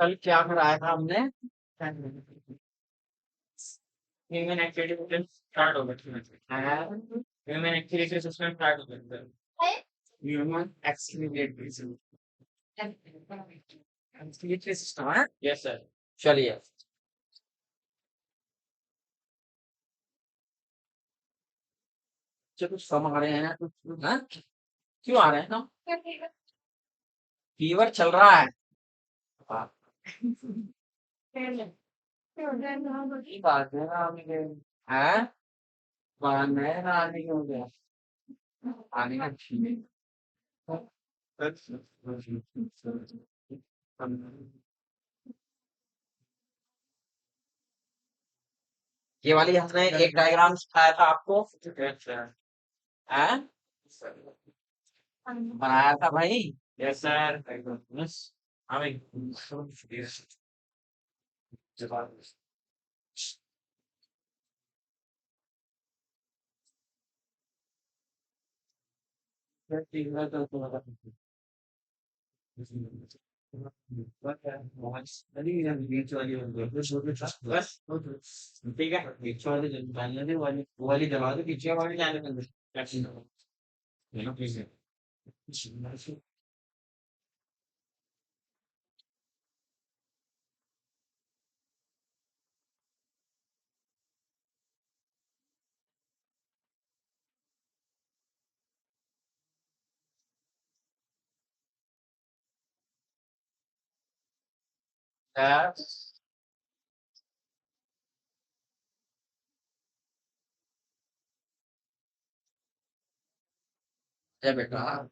कल क्या कराया था हमने? ह्यूमन एक्टिविटी स्टार्ट हो गया। ह्यूमन एक्टिविटी सिस्टम स्टार्ट हो गया। ह्यूमन एक्टिविटी सिस्टम है। Yes sir. चलिए। चलो सम आ रहे हैं कुछ हाँ? क्यों आ रहे हैं हम? फीवर चल रहा है। हाँ। ये बात है ना आने के हैं? नए ना आने के हो गया। आने का ठीक है। ये वाली हमने एक डायग्राम सिखाया था आपको। हैं? बनाया था भाई। Yes sir. यस। हमें बस ठीक है। पीछे वाली डालने दे, वो वाली दबा दो, पीछे वाली डालने दे। जय बेटा।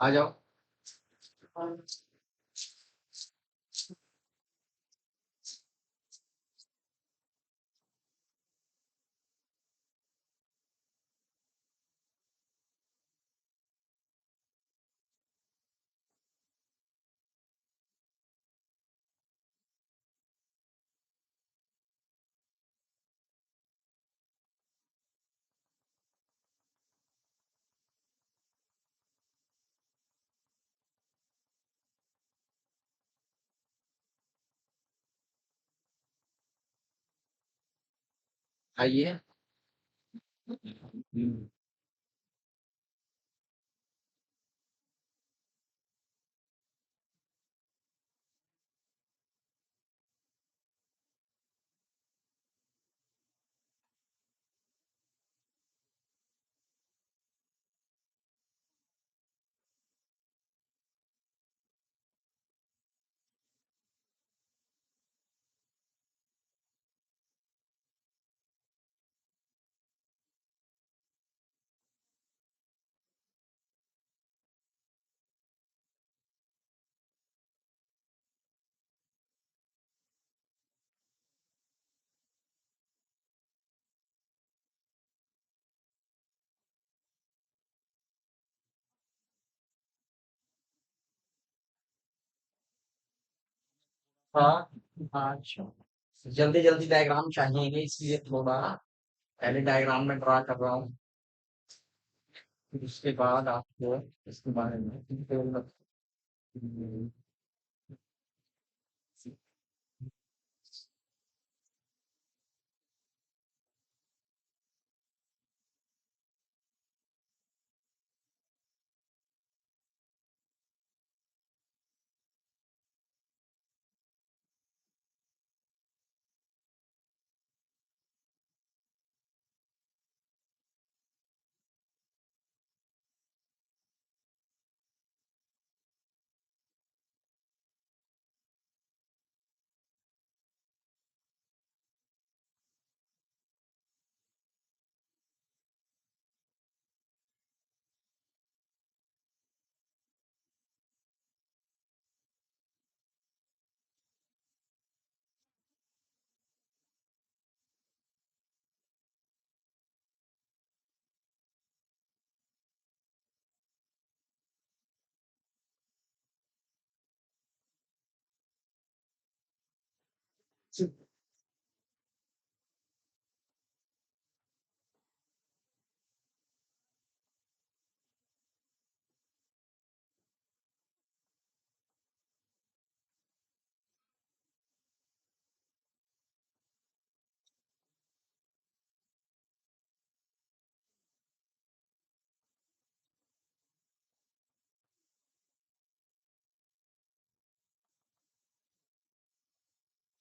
आ जाओ। आइए। हाँ। अच्छा, जल्दी जल्दी डायग्राम चाहिए इसलिए थोड़ा पहले डायग्राम में ड्रा कर रहा हूँ, फिर उसके बाद आपको इसके बारे में डिटेल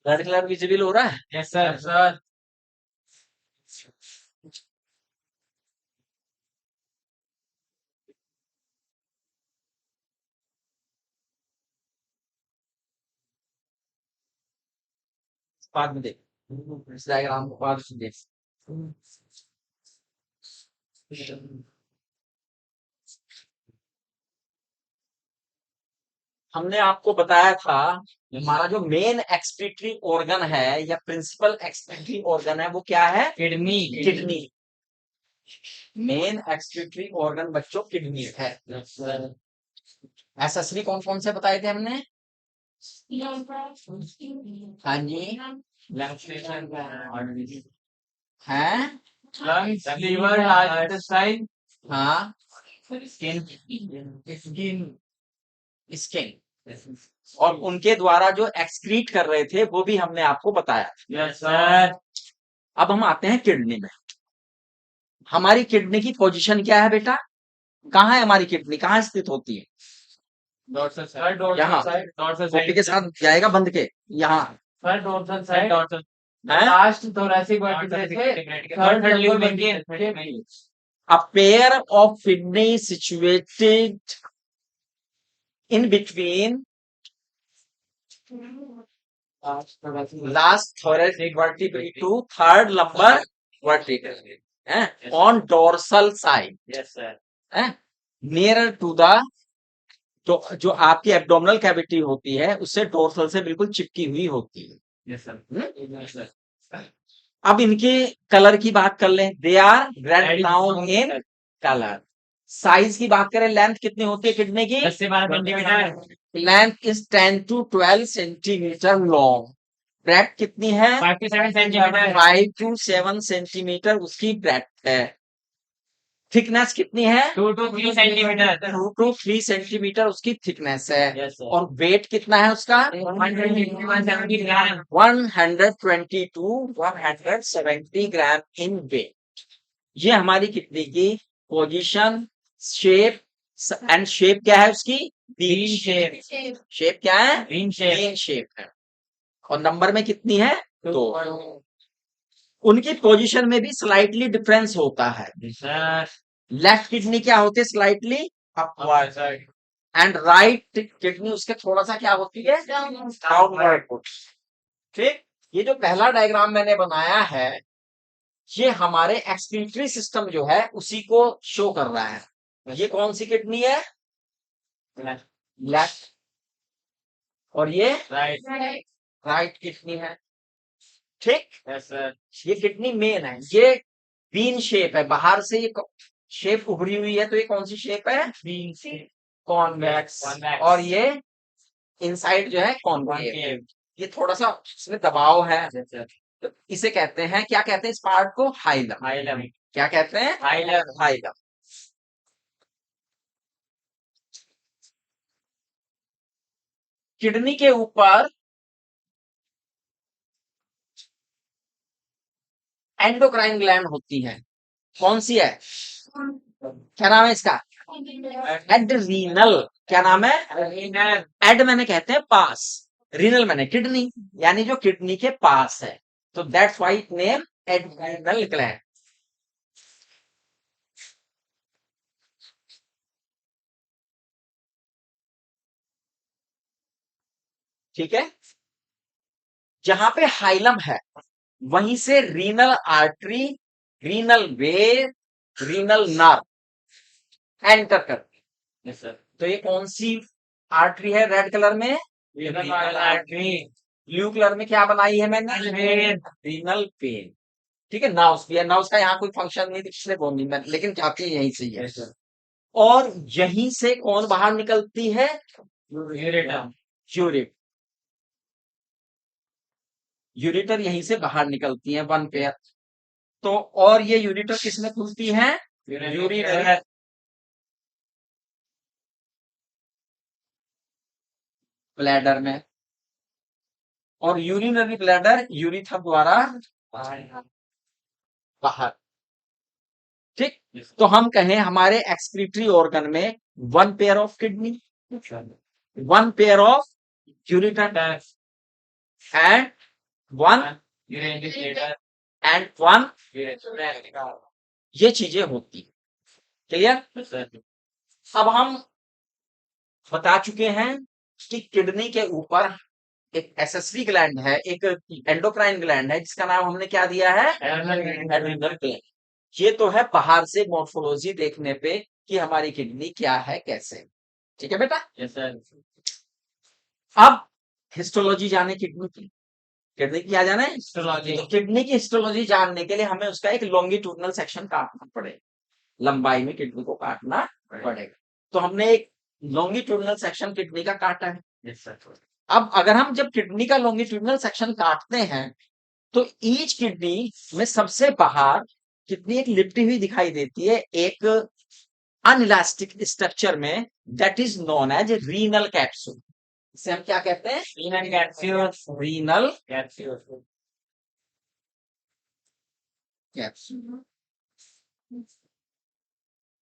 रेड कलर विजिबल हो रहा है। Yes sir sir. बाद में देख, इस डायग्राम को बाद में देख। हमने आपको बताया था हमारा जो मेन एक्सक्रीटरी ऑर्गन है या प्रिंसिपल एक्सक्रीटरी ऑर्गन है वो क्या है? Kidney kidney. Main excretory organ बच्चों किडनी है। एसेसरी कौन कौन से बताए थे हमने? हाँ जी, हैं? लंग्स लीवर लार्ज इंटेस्टाइन हाँ, स्किन स्किन। स्किन। और उनके द्वारा जो एक्सक्रीट कर रहे थे वो भी हमने आपको बताया। Yes sir. अब हम आते हैं किडनी में। हमारी किडनी की पोजीशन क्या है बेटा? कहाँ है हमारी किडनी, कहाँ स्थित होती है? डॉर्सल साइड डॉर्सल यहाँ साइड डॉर्सल कॉपी साइड के साथ जाएगा बंद के यहाँ सर डॉर्सल साइड डॉर्सल है। लास्ट thoracic vertebrae से थर्ड लिम्बिक में A pair of kidney situated in between last thoracic vertebrae to third lumbar vertebrae on dorsal side yes sir nearer to the तो जो आपकी abdominal cavity होती है उससे dorsal से बिल्कुल चिपकी हुई होती है। Yes, sir. Yes, sir. अब इनके कलर की बात कर लें, they are red Red brown in colour. Size की बात करें, लेंथ कितनी होती है किडनी की? 10 से 12 centimetre. Length is 10 to 12 centimetre long. Breadth कितनी है? 5 to 7 सेंटीमीटर। 5 to 7 सेंटीमीटर उसकी ब्रेथ है। थिकनेस कितनी है? 2 to 3 सेंटीमीटर। 2 to 3 सेंटीमीटर उसकी थिकनेस है। Yes, sir. और वेट कितना है उसका? 120 ग्राम। 120 to 170 ग्राम इन वेट। ये हमारी किडनी की पोजीशन, शेप एंड शेप क्या है उसकी? Green shape. शेप क्या है? Green shape. ग्रीन शेप है। और नंबर में कितनी है? 2। 2. उनकी पोजीशन में भी स्लाइटली डिफरेंस होता है। Yes, sir. लेफ्ट किडनी क्या होती है? Slightly upward. Yes, sir. And right kidney उसके थोड़ा सा क्या होती है? डाउनवर्ड। ठीक, ये जो पहला डायग्राम मैंने बनाया है ये हमारे एक्सक्रीटरी सिस्टम जो है उसी को शो कर रहा है। ये कौन सी किडनी है? Left. लेफ्ट। और ये Right. राइट किडनी है। ठीक, Yes, sir. ये किडनी मेन है। ये बीन शेप है, बाहर से ये शेप उभरी हुई है, तो ये कौन सी शेप है? Green shape. कॉन्वेक्स। Convex. और ये इनसाइड जो है कॉन्वेव। Concave. ये थोड़ा सा इसमें दबाव है। Yes, sir. तो इसे कहते हैं, क्या कहते हैं इस पार्ट को? हाइलम। Hilum. क्या कहते हैं? Hilum. हाइलम। किडनी के ऊपर एंडोक्राइन ग्लैंड होती है। कौन सी है? क्या नाम है इसका? एड्रीनल। क्या नाम है? Renal. एड मैंने कहते हैं पास, रीनल मैंने किडनी, यानी जो किडनी के पास है। तो that's why it name adrenal gland. ठीक है, जहां पे हाइलम है वहीं से renal artery, renal vein, renal nerve enter करती है। Yes, sir. तो ये कौन सी आर्टरी है? रेड कलर में Renal artery. ब्लू कलर में क्या बनाई है मैंने? Vein. Renal vein. ठीक है, नाउस भी है, नाउस का यहाँ कोई फंक्शन नहीं इसलिए बोल नहीं मैं, लेकिन जाती है यहीं से ही है। Yes, sir. और यहीं से कौन बाहर निकलती है? Ureter. यूरिट। यूरिटर यहीं से बाहर निकलती है, वन पेयर। तो और ये यूरिटर किसमें खुलती है? यूरिनरी ब्लैडर में। और यूरिनरी ब्लैडर यूरिथ्रा द्वारा बाहर। ठीक, Yes, sir. तो हम कहें हमारे एक्सक्रीटरी ऑर्गन में one pair of kidney, one pair of ureter and one Urinary bladder. And one, Ureter. ये चीजें होती है। क्लियर? Yes, sir. अब हम बता चुके हैं कि किडनी के ऊपर एक एसेसरी ग्लैंड है, एक एंडोक्राइन ग्लैंड है, जिसका नाम हमने क्या दिया है? Adrenal gland. ये तो है बाहर से मॉर्फोलॉजी देखने पे कि हमारी किडनी क्या है, कैसे। ठीक है बेटा? Yes, sir. अब हिस्टोलॉजी जाने किडनी की, किडनी की क्या जाना है? Histology. तो किडनी की हिस्टोलॉजी जानने के लिए हमें उसका एक लॉन्गिट्यूडनल सेक्शन काटना पड़ेगा, लंबाई में किडनी को काटना पड़ेगा। तो हमने एक लॉन्गिट्यूडनल सेक्शन किडनी का काटा है। Yes, sir. अब अगर हम जब किडनी का लॉन्गिट्यूडनल सेक्शन काटते हैं तो ईच किडनी में सबसे बाहर किडनी एक लिपटी हुई दिखाई देती है, एक अनइलास्टिक स्ट्रक्चर में, that is known as renal capsule. इसे हम क्या कहते हैं? Renal capsule. Renal Capsule. Capsule.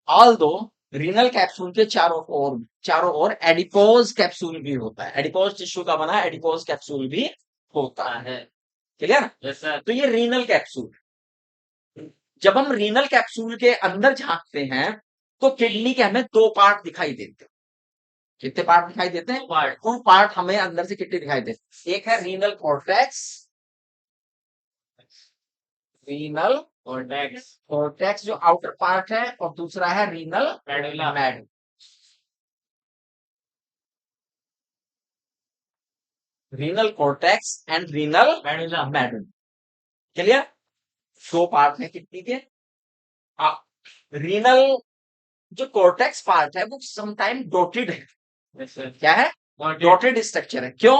Although renal capsule के चारों ओर एडिपोज कैप्सूल भी होता है, एडिपोज टिश्यू का बना एडिपोज कैप्सूल भी होता है। क्लियर? Yes, sir. तो ये रीनल कैप्सूल, जब हम रीनल कैप्सूल के अंदर झांकते हैं तो किडनी के हमें दो पार्ट दिखाई देते हैं। कितने पार्ट दिखाई देते हैं? Part. वो पार्ट हमें अंदर से कितने दिखाई देते हैं? एक है renal cortex, renal Cortex. Cortex जो आउटर पार्ट है, और दूसरा है renal Medulla. Made. Renal cortex and renal medulla medulla. Clear? दो पार्ट है किडनी के। रीनल जो कॉर्टेक्स पार्ट है वो समटाइम डॉटेड है। यस सर क्या है? गॉट इट डॉटेड स्ट्रक्चर है। क्यों?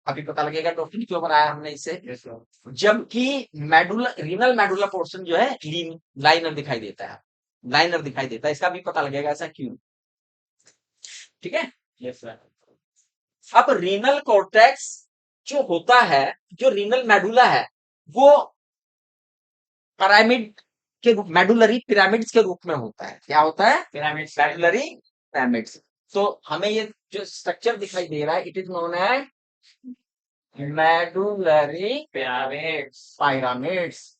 अभी पता लगेगा डॉटेड क्यों बनाया हमने इसे। यस सर जबकि मेडुला रीनल मेडुला पोर्शन जो है लाइनर दिखाई देता है, लाइनर दिखाई देता है। इसका भी पता लगेगा ऐसा क्यों। ठीक है? यस सर अब रीनल कॉर्टेक्स जो होता है, जो रीनल मेडुला है, वो पिरामिड के रूप, मेडुलरी पिरामिड्स के रूप में होता है। क्या होता है? Pyramid medullary pyramids. तो हमें ये जो स्ट्रक्चर दिखाई दे रहा है, it is known as medullary pyramids pyramids.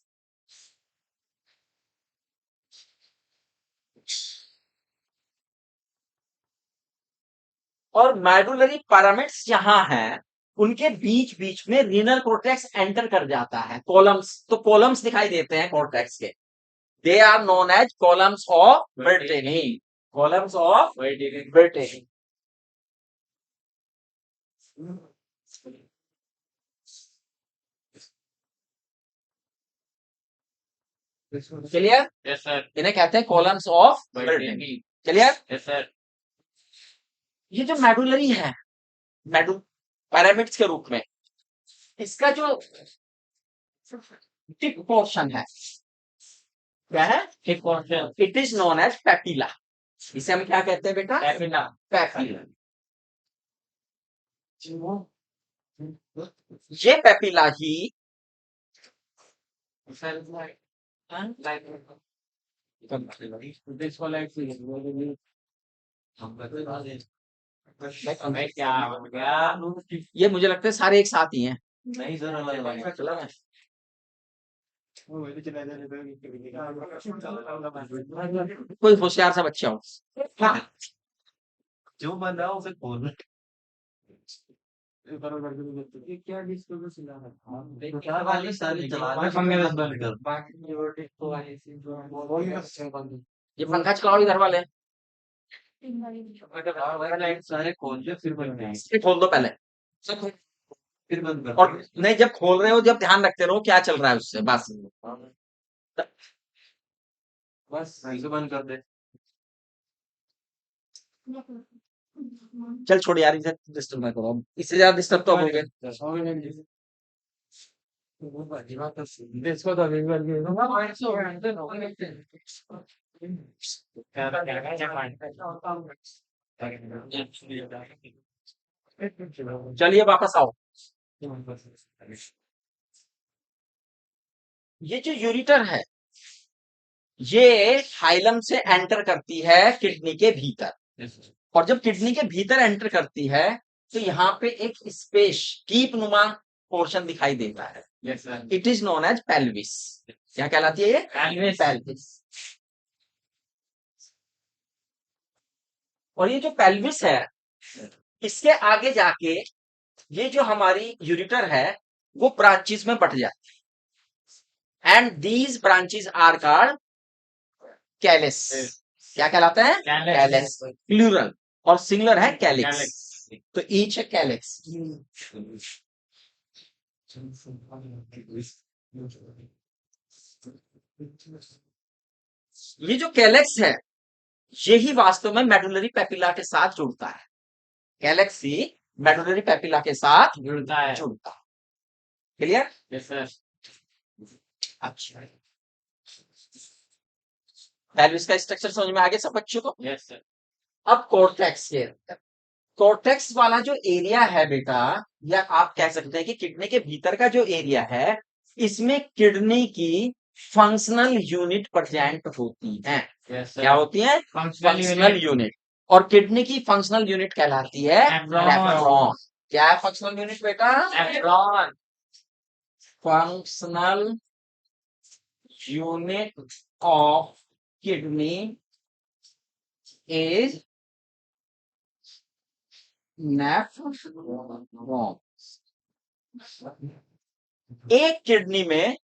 और मेडुलरी पिरामिड्स जहां हैं, उनके बीच बीच में रीनल कॉर्टेक्स एंटर कर जाता है। कॉलम्स, तो कॉलम्स दिखाई देते हैं कॉर्टेक्स के। They are known as columns of Bertini. Columns of Bertini. Clear? Yes sir इन्हें कहते हैं columns of Bertini. Clear? Yes sir ये जो मेडुलरी है, मेडु पिरामिड्स के रूप में, इसका जो टिप पोर्शन है, क्या है? एक portion it is known as papilla. इसे हम क्या कहते हैं बेटा? Papilla papilla. ये पेपिला ही सर लाइक दिस वाला हमें क्या हो गया ये मुझे लगता है सारे एक साथ ही हैं। नहीं सर अलग चला मैं। अलग कोई होशियार सा बच्चा हो। जो बन रहा है उसे खोल ये क्या डिस्को सिला है क्या वाली सारी चला रहे पंगे बस बंद कर बाकी और डिस्को वाली सी जो ये पंखा चलाओ इधर वाले। अगर लाइट सारे खोल दे फिर बंद करेंगे इसके खोल दो पहले सब। फिर बंद कर और नहीं, जब खोल रहे हो जब ध्यान रखते रहो क्या चल रहा है उससे बस। बस ऐसे बंद कर दे चल छोड़ यार, इसे डिस्टर्ब ना करो। इससे ज्यादा डिस्टर्ब तो अब हो गए। इसको तो अभी चलिए वापस आओ। ये जो यूरिटर है, ये हाइलम से एंटर करती है किडनी के भीतर। और जब किडनी के भीतर एंटर करती है तो यहाँ पे एक स्पेस कीप नुमा पोर्शन दिखाई देता है। Yes sir it is known as pelvis. क्या कहलाती है ये? Pelvis. पेल्विस। और ये जो पेल्विस है, इसके आगे जाके ये जो हमारी यूरिटर है वो ब्रांचेस में बट जाती है। And these branches are called calyces. क्या कहलाते हैं? Calyx. कैलिस प्लूरल, और सिंगुलर है कैलिक्स। Calyx. तो ईच है कैलिक्स। ये जो कैलेक्स है, यही वास्तव में मेडुलरी पेपिला के साथ जुड़ता है। कैलेक्स ही मेडुलरी पेपिला के साथ जुड़ता है जुड़ता है। क्लियर? यस सर अच्छा, पेल्विस का स्ट्रक्चर समझ में आ गया सब बच्चों को? यस सर अब कॉर्टेक्स के, कॉर्टेक्स वाला जो एरिया है बेटा, या आप कह सकते हैं कि किडनी के भीतर का जो एरिया है, इसमें किडनी की फंक्शनल यूनिट प्रेजेंट होती है। यस क्या सर होती है? Functional functional unit. और किडनी की फंक्शनल यूनिट कहलाती है Nephron. नेफ्रॉन। क्या है फंक्शनल यूनिट बेटा? Nephron functional unit of kidney is nephron. एक किडनी में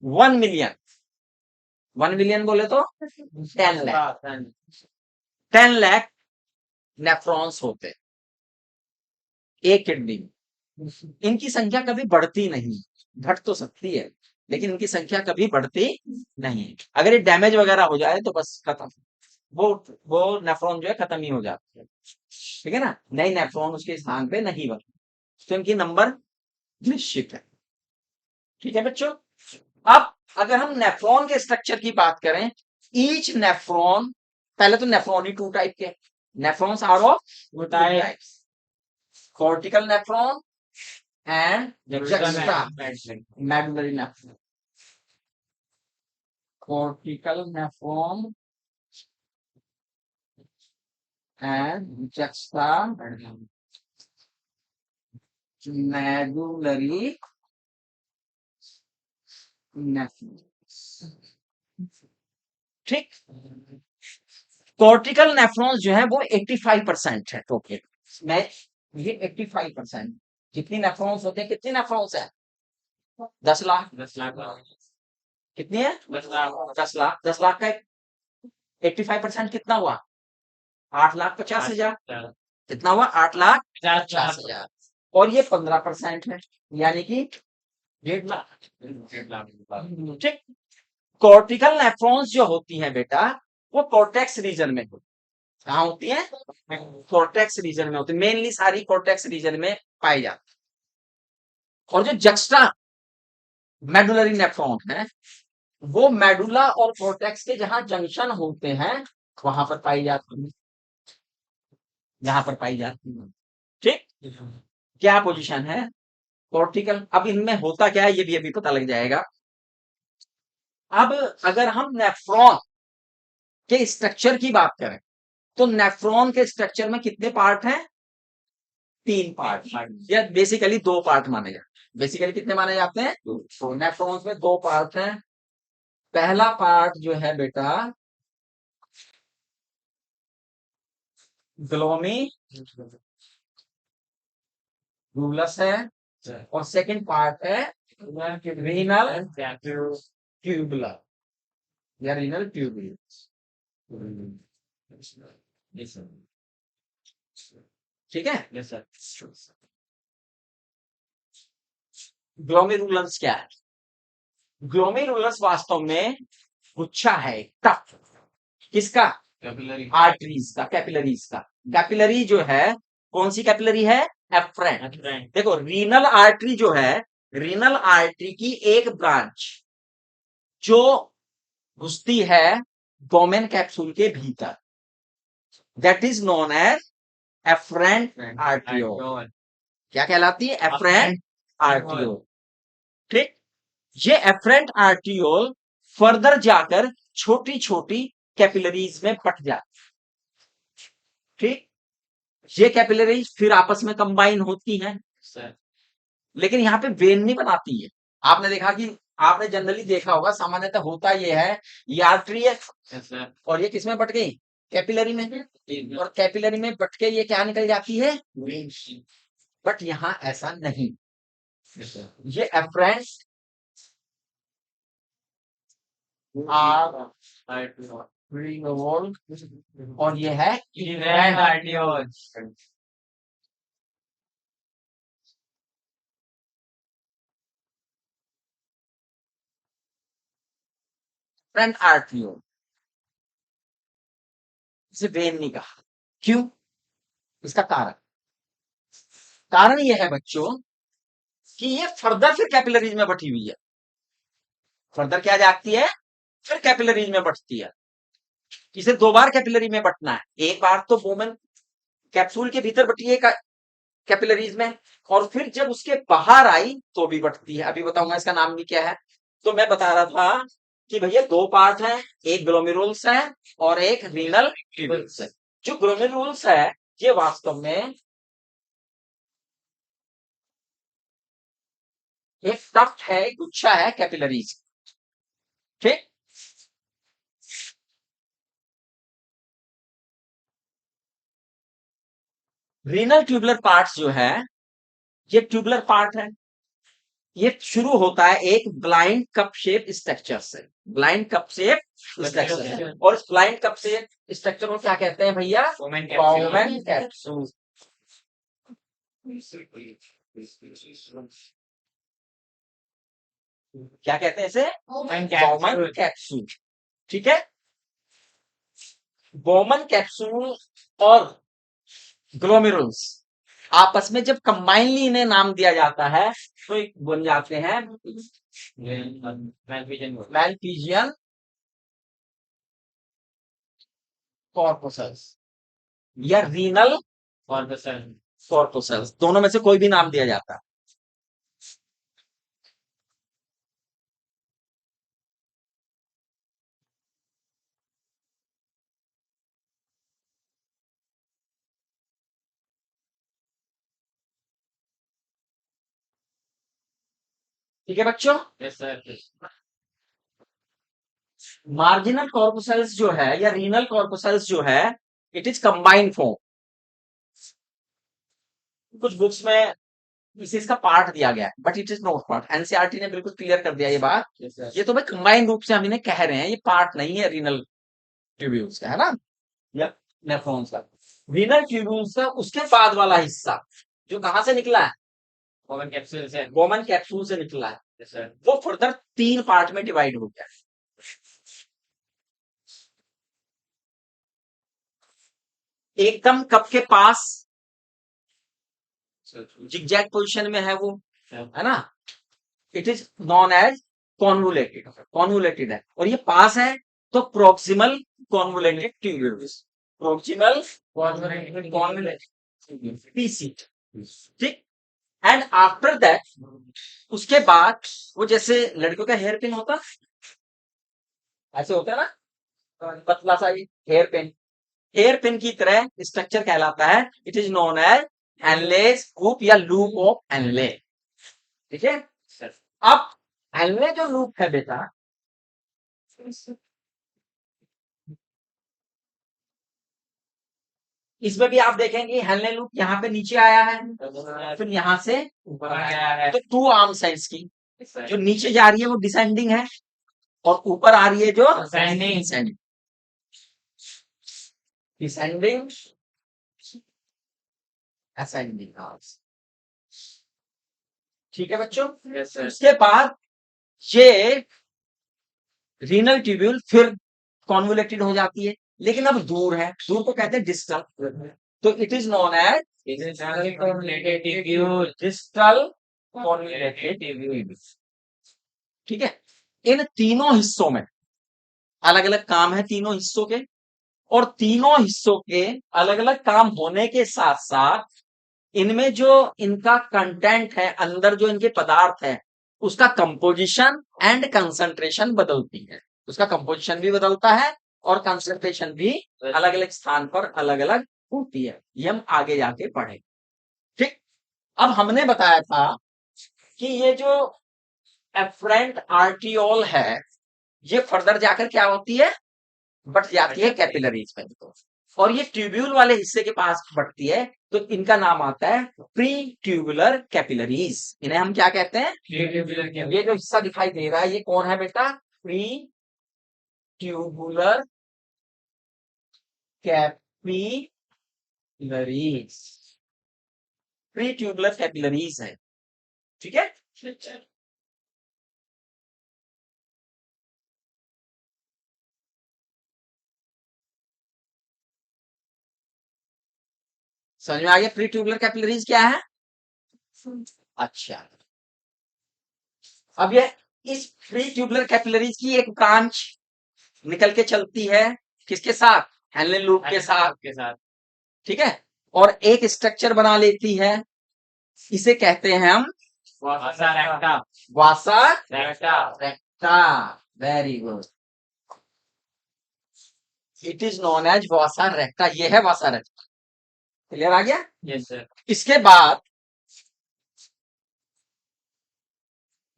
1 मिलियन, 1 मिलियन बोले तो 10 लाख, 10 लाख नेफ्रॉन्स होते हैं एक किडनी में। इनकी संख्या कभी बढ़ती नहीं, घट तो सकती है लेकिन इनकी संख्या कभी बढ़ती नहीं। अगर ये डैमेज वगैरह हो जाए तो बस खत्म, वो वो नेफ्रॉन जो है खत्म ही हो जाती है। ठीक है ना, नई नेफ्रॉन उसके स्थान पे नहीं बनती, तो इनकी नंबर निश्चित है। ठीक है बच्चों, अब अगर हम नेफ्रॉन के स्ट्रक्चर की बात करें, ईच नेफ्रॉन, पहले तो नेफ्रॉन ही टू टाइप के, nephrons are of two types, cortical nephron and juxta medullary nephron. Cortical nephron and juxta medullary nephron. ठीक, कॉर्टिकल नेफ्रॉन्स जो है वो 85% है टोटल में, ये 85%। कितनी नेफ्रॉन्स होते हैं, कितनी नेफ्रॉन्स है, 10 लाख। 10 लाख। कितनी है, 10 लाख। 10 लाख। 10 लाख का 85% कितना हुआ, 8,50,000। कितना हुआ, 8,50,000। और ये 15% है, यानी कि 1.5 लाख। 1.5 लाख। ठीक, कॉर्टिकल नेफ्रॉन्स जो होती हैं बेटा, वो कॉर्टेक्स रीजन में होती, कहाँ होती है, कॉर्टेक्स रीजन में होती है, मेनली सारी कॉर्टेक्स रीजन में पाई जाती है। और जो जक्स्टा मेडुलरी नेफ्रॉन है, वो मेडुला और कॉर्टेक्स के जहां जंक्शन होते हैं वहां पर पाई जाती है, यहां पर पाई जाती है। ठीक, क्या पोजीशन है, कॉर्टिकल। अब इनमें होता क्या है ये भी अभी पता लग जाएगा। अब अगर हम नेफ्रॉन के स्ट्रक्चर की बात करें, तो नेफ्रॉन के स्ट्रक्चर में कितने पार्ट हैं, 3 पार्ट, या बेसिकली 2 पार्ट माने जाते हैं। बेसिकली कितने माने जाते हैं, तो नेफ्रॉन्स में 2 पार्ट हैं। पहला पार्ट जो है बेटा ग्लोमी रूलस है, और सेकंड पार्ट है रीनल ट्यूबुलर या रीनल ट्यूबुलर। ठीक है, यस सर। ग्लोमेरुलस क्या है, ग्लोमेरुलस वास्तव में गुच्छा है, टफ, किसका, कैपिलरी। आर्टरीज का, कैपिलरीज का। कैपिलरी जो है, कौन सी कैपिलरी है, एफ्रेंट। देखो रीनल आर्टरी जो है, रीनल आर्टरी की एक ब्रांच जो घुसती है डोमेन कैप्सूल के भीतर, that is known as afferent arteriole. क्या कहलाती है, एफ्रेंट आर्टियोल। ठीक, ये एफ्रेंट आर्टियोल फर्दर जाकर छोटी छोटी कैपिलरीज में बट जाती। ठीक, ये कैपिलरीज फिर आपस में कंबाइन होती हैं, लेकिन यहाँ पे वेन नहीं बनाती है। आपने देखा कि, आपने जनरली देखा होगा, सामान्यतः होता ये है, ये आर्टरी है और ये किसमें बट गई, कैपिलरी में, और कैपिलरी में बट के ये क्या निकल जाती है, बट यहाँ ऐसा नहीं, ये एफ्रेंट और ये है एफ्रेंट आर्टियोल। इसे वेन नहीं कहा, क्यों, इसका कारण यह है बच्चों कि ये फर्दर फिर कैपिलरीज में बटी हुई है, फर्दर क्या जाती है, फिर कैपिलरीज में बटती है। इसे 2 बार कैपिलरी में बटना है, एक बार तो वोमेन कैप्सूल के भीतर बटी है कैपिलरीज में, और फिर जब उसके बाहर आई तो भी बटती है। अभी बताऊंगा इसका नाम भी क्या है। तो मैं बता रहा था कि भैया 2 पार्ट है, एक ग्लोमेरुल्स है और एक रीनल ट्यूबुल्स है। जो ग्लोमेरुल्स है ये वास्तव में एक टफ्ट है, गुच्छा है कैपिलरीज। ठीक, रीनल ट्यूबुलर पार्ट जो है, ये ट्यूबुलर पार्ट है, ये शुरू होता है एक ब्लाइंड कप शेप स्ट्रक्चर से, ब्लाइंड कप शेप स्ट्रक्चर, और इस ब्लाइंड कप शेप स्ट्रक्चर को क्या कहते हैं भैया, वोमेन कॉमन कैप्सूल। क्या कहते हैं इसे? Bowman Bowman capsule. कैप्सूल। ठीक है, बॉमन कैप्सूल और ग्लोमेरुल्स आपस में जब कंबाइनली इन्हें नाम दिया जाता है तो एक बन जाते हैं Malpighian. मैलपीजियन कॉर्पोसल्स या renal For the cell. Corpuscles, दोनों में से कोई भी नाम दिया जाता है। ठीक है बच्चों, Yes, sir. मार्जिनल कॉर्पोसल्स जो है या रीनल कॉर्पोसल्स जो है, इट इज कंबाइंड फॉर्म। कुछ बुक्स में इसे इसका पार्ट दिया गया है, but it is not part. NCERT ने बिल्कुल क्लियर कर दिया ये बात। Yes, sir. ये तो भाई कंबाइंड रूप से हम इन्हें कह रहे हैं, ये पार्ट नहीं है रीनल ट्यूब्यूल्स का, है ना, या नेफ्रॉन्स का। रीनल ट्यूब्यूल्स का उसके बाद वाला हिस्सा जो कहां से निकला है, Bowman capsule से. बॉमन कैप्सूल से निकला है, Yes, sir. वो फर्दर 3 पार्ट में डिवाइड हो गया है। एकदम कप के पास So, जिगजैग पोजीशन में है वो, yeah. है ना, it is known as convoluted. Convoluted है, और ये पास है तो proximal convoluted tubules, proximal convoluted PC. ठीक, एंड आफ्टर दैट उसके बाद वो जैसे लड़कियों का हेयर पिन होता, ऐसे होता है ना, पतला सा ये हेयर पिन की तरह स्ट्रक्चर कहलाता है। It is known as Henle's loop या लूप ऑफ एनले। ठीक है, Sir. अब एनले जो लूप है बेटा, इसमें भी आप देखेंगे हेनले लूप यहाँ पे नीचे आया है, फिर यहाँ से ऊपर आ गया है. तो 2 आर्म साइड्स की, Yes, sir. जो नीचे जा रही है वो डिसेंडिंग है और ऊपर आ रही है जो Ascending. Descending. Descending ascending arms. ठीक है बच्चों, Yes, sir. उसके बाद ये रीनल ट्यूब्यूल फिर कॉन्वुलेटेड हो जाती है, लेकिन अब दूर है, दूर को कहते हैं डिस्टल, तो it is known as It is convoluted tubule. Distal convoluted Tubule. ठीक है, इन तीनों हिस्सों में अलग अलग काम है, तीनों हिस्सों के, और तीनों हिस्सों के अलग अलग काम होने के साथ साथ इनमें जो इनका कंटेंट है, अंदर जो इनके पदार्थ है, उसका कंपोजिशन एंड कंसंट्रेशन बदलती है। उसका कंपोजिशन भी बदलता है और कंसंट्रेशन भी अलग अलग स्थान पर अलग अलग होती है। ये हम आगे जाके पढ़ेंगे। ठीक, अब हमने बताया था कि ये जो एफरेंट आर्टियोल है, ये फर्दर जाकर क्या होती है, बढ़ जाती है कैपिलरीज में, और ये ट्यूब्यूल वाले हिस्से के पास बढ़ती है, तो इनका नाम आता है प्री ट्यूबुलर कैपिलरीज। इन्हें हम क्या कहते हैं? Tubular क्या? ये जो हिस्सा दिखाई दे रहा है ये कौन है बेटा? Pre tubular capillaries, pre tubular capillaries है। ठीक है, समझ में आ गया प्री ट्यूबुलर कैपिलरीज क्या है? अच्छा, अब ये इस प्री ट्यूबुलर कैपिलरीज की एक ब्रांच निकल के चलती है किसके साथ? हेनले लूप के साथ। के साथ. ठीक है, और एक स्ट्रक्चर बना लेती है, इसे कहते हैं हम Vasa recta. Vasa Recta. Recta. Very good, it is known as vasa recta. ये है वासा रेक्टा। क्लियर आ गया? Yes, sir. इसके बाद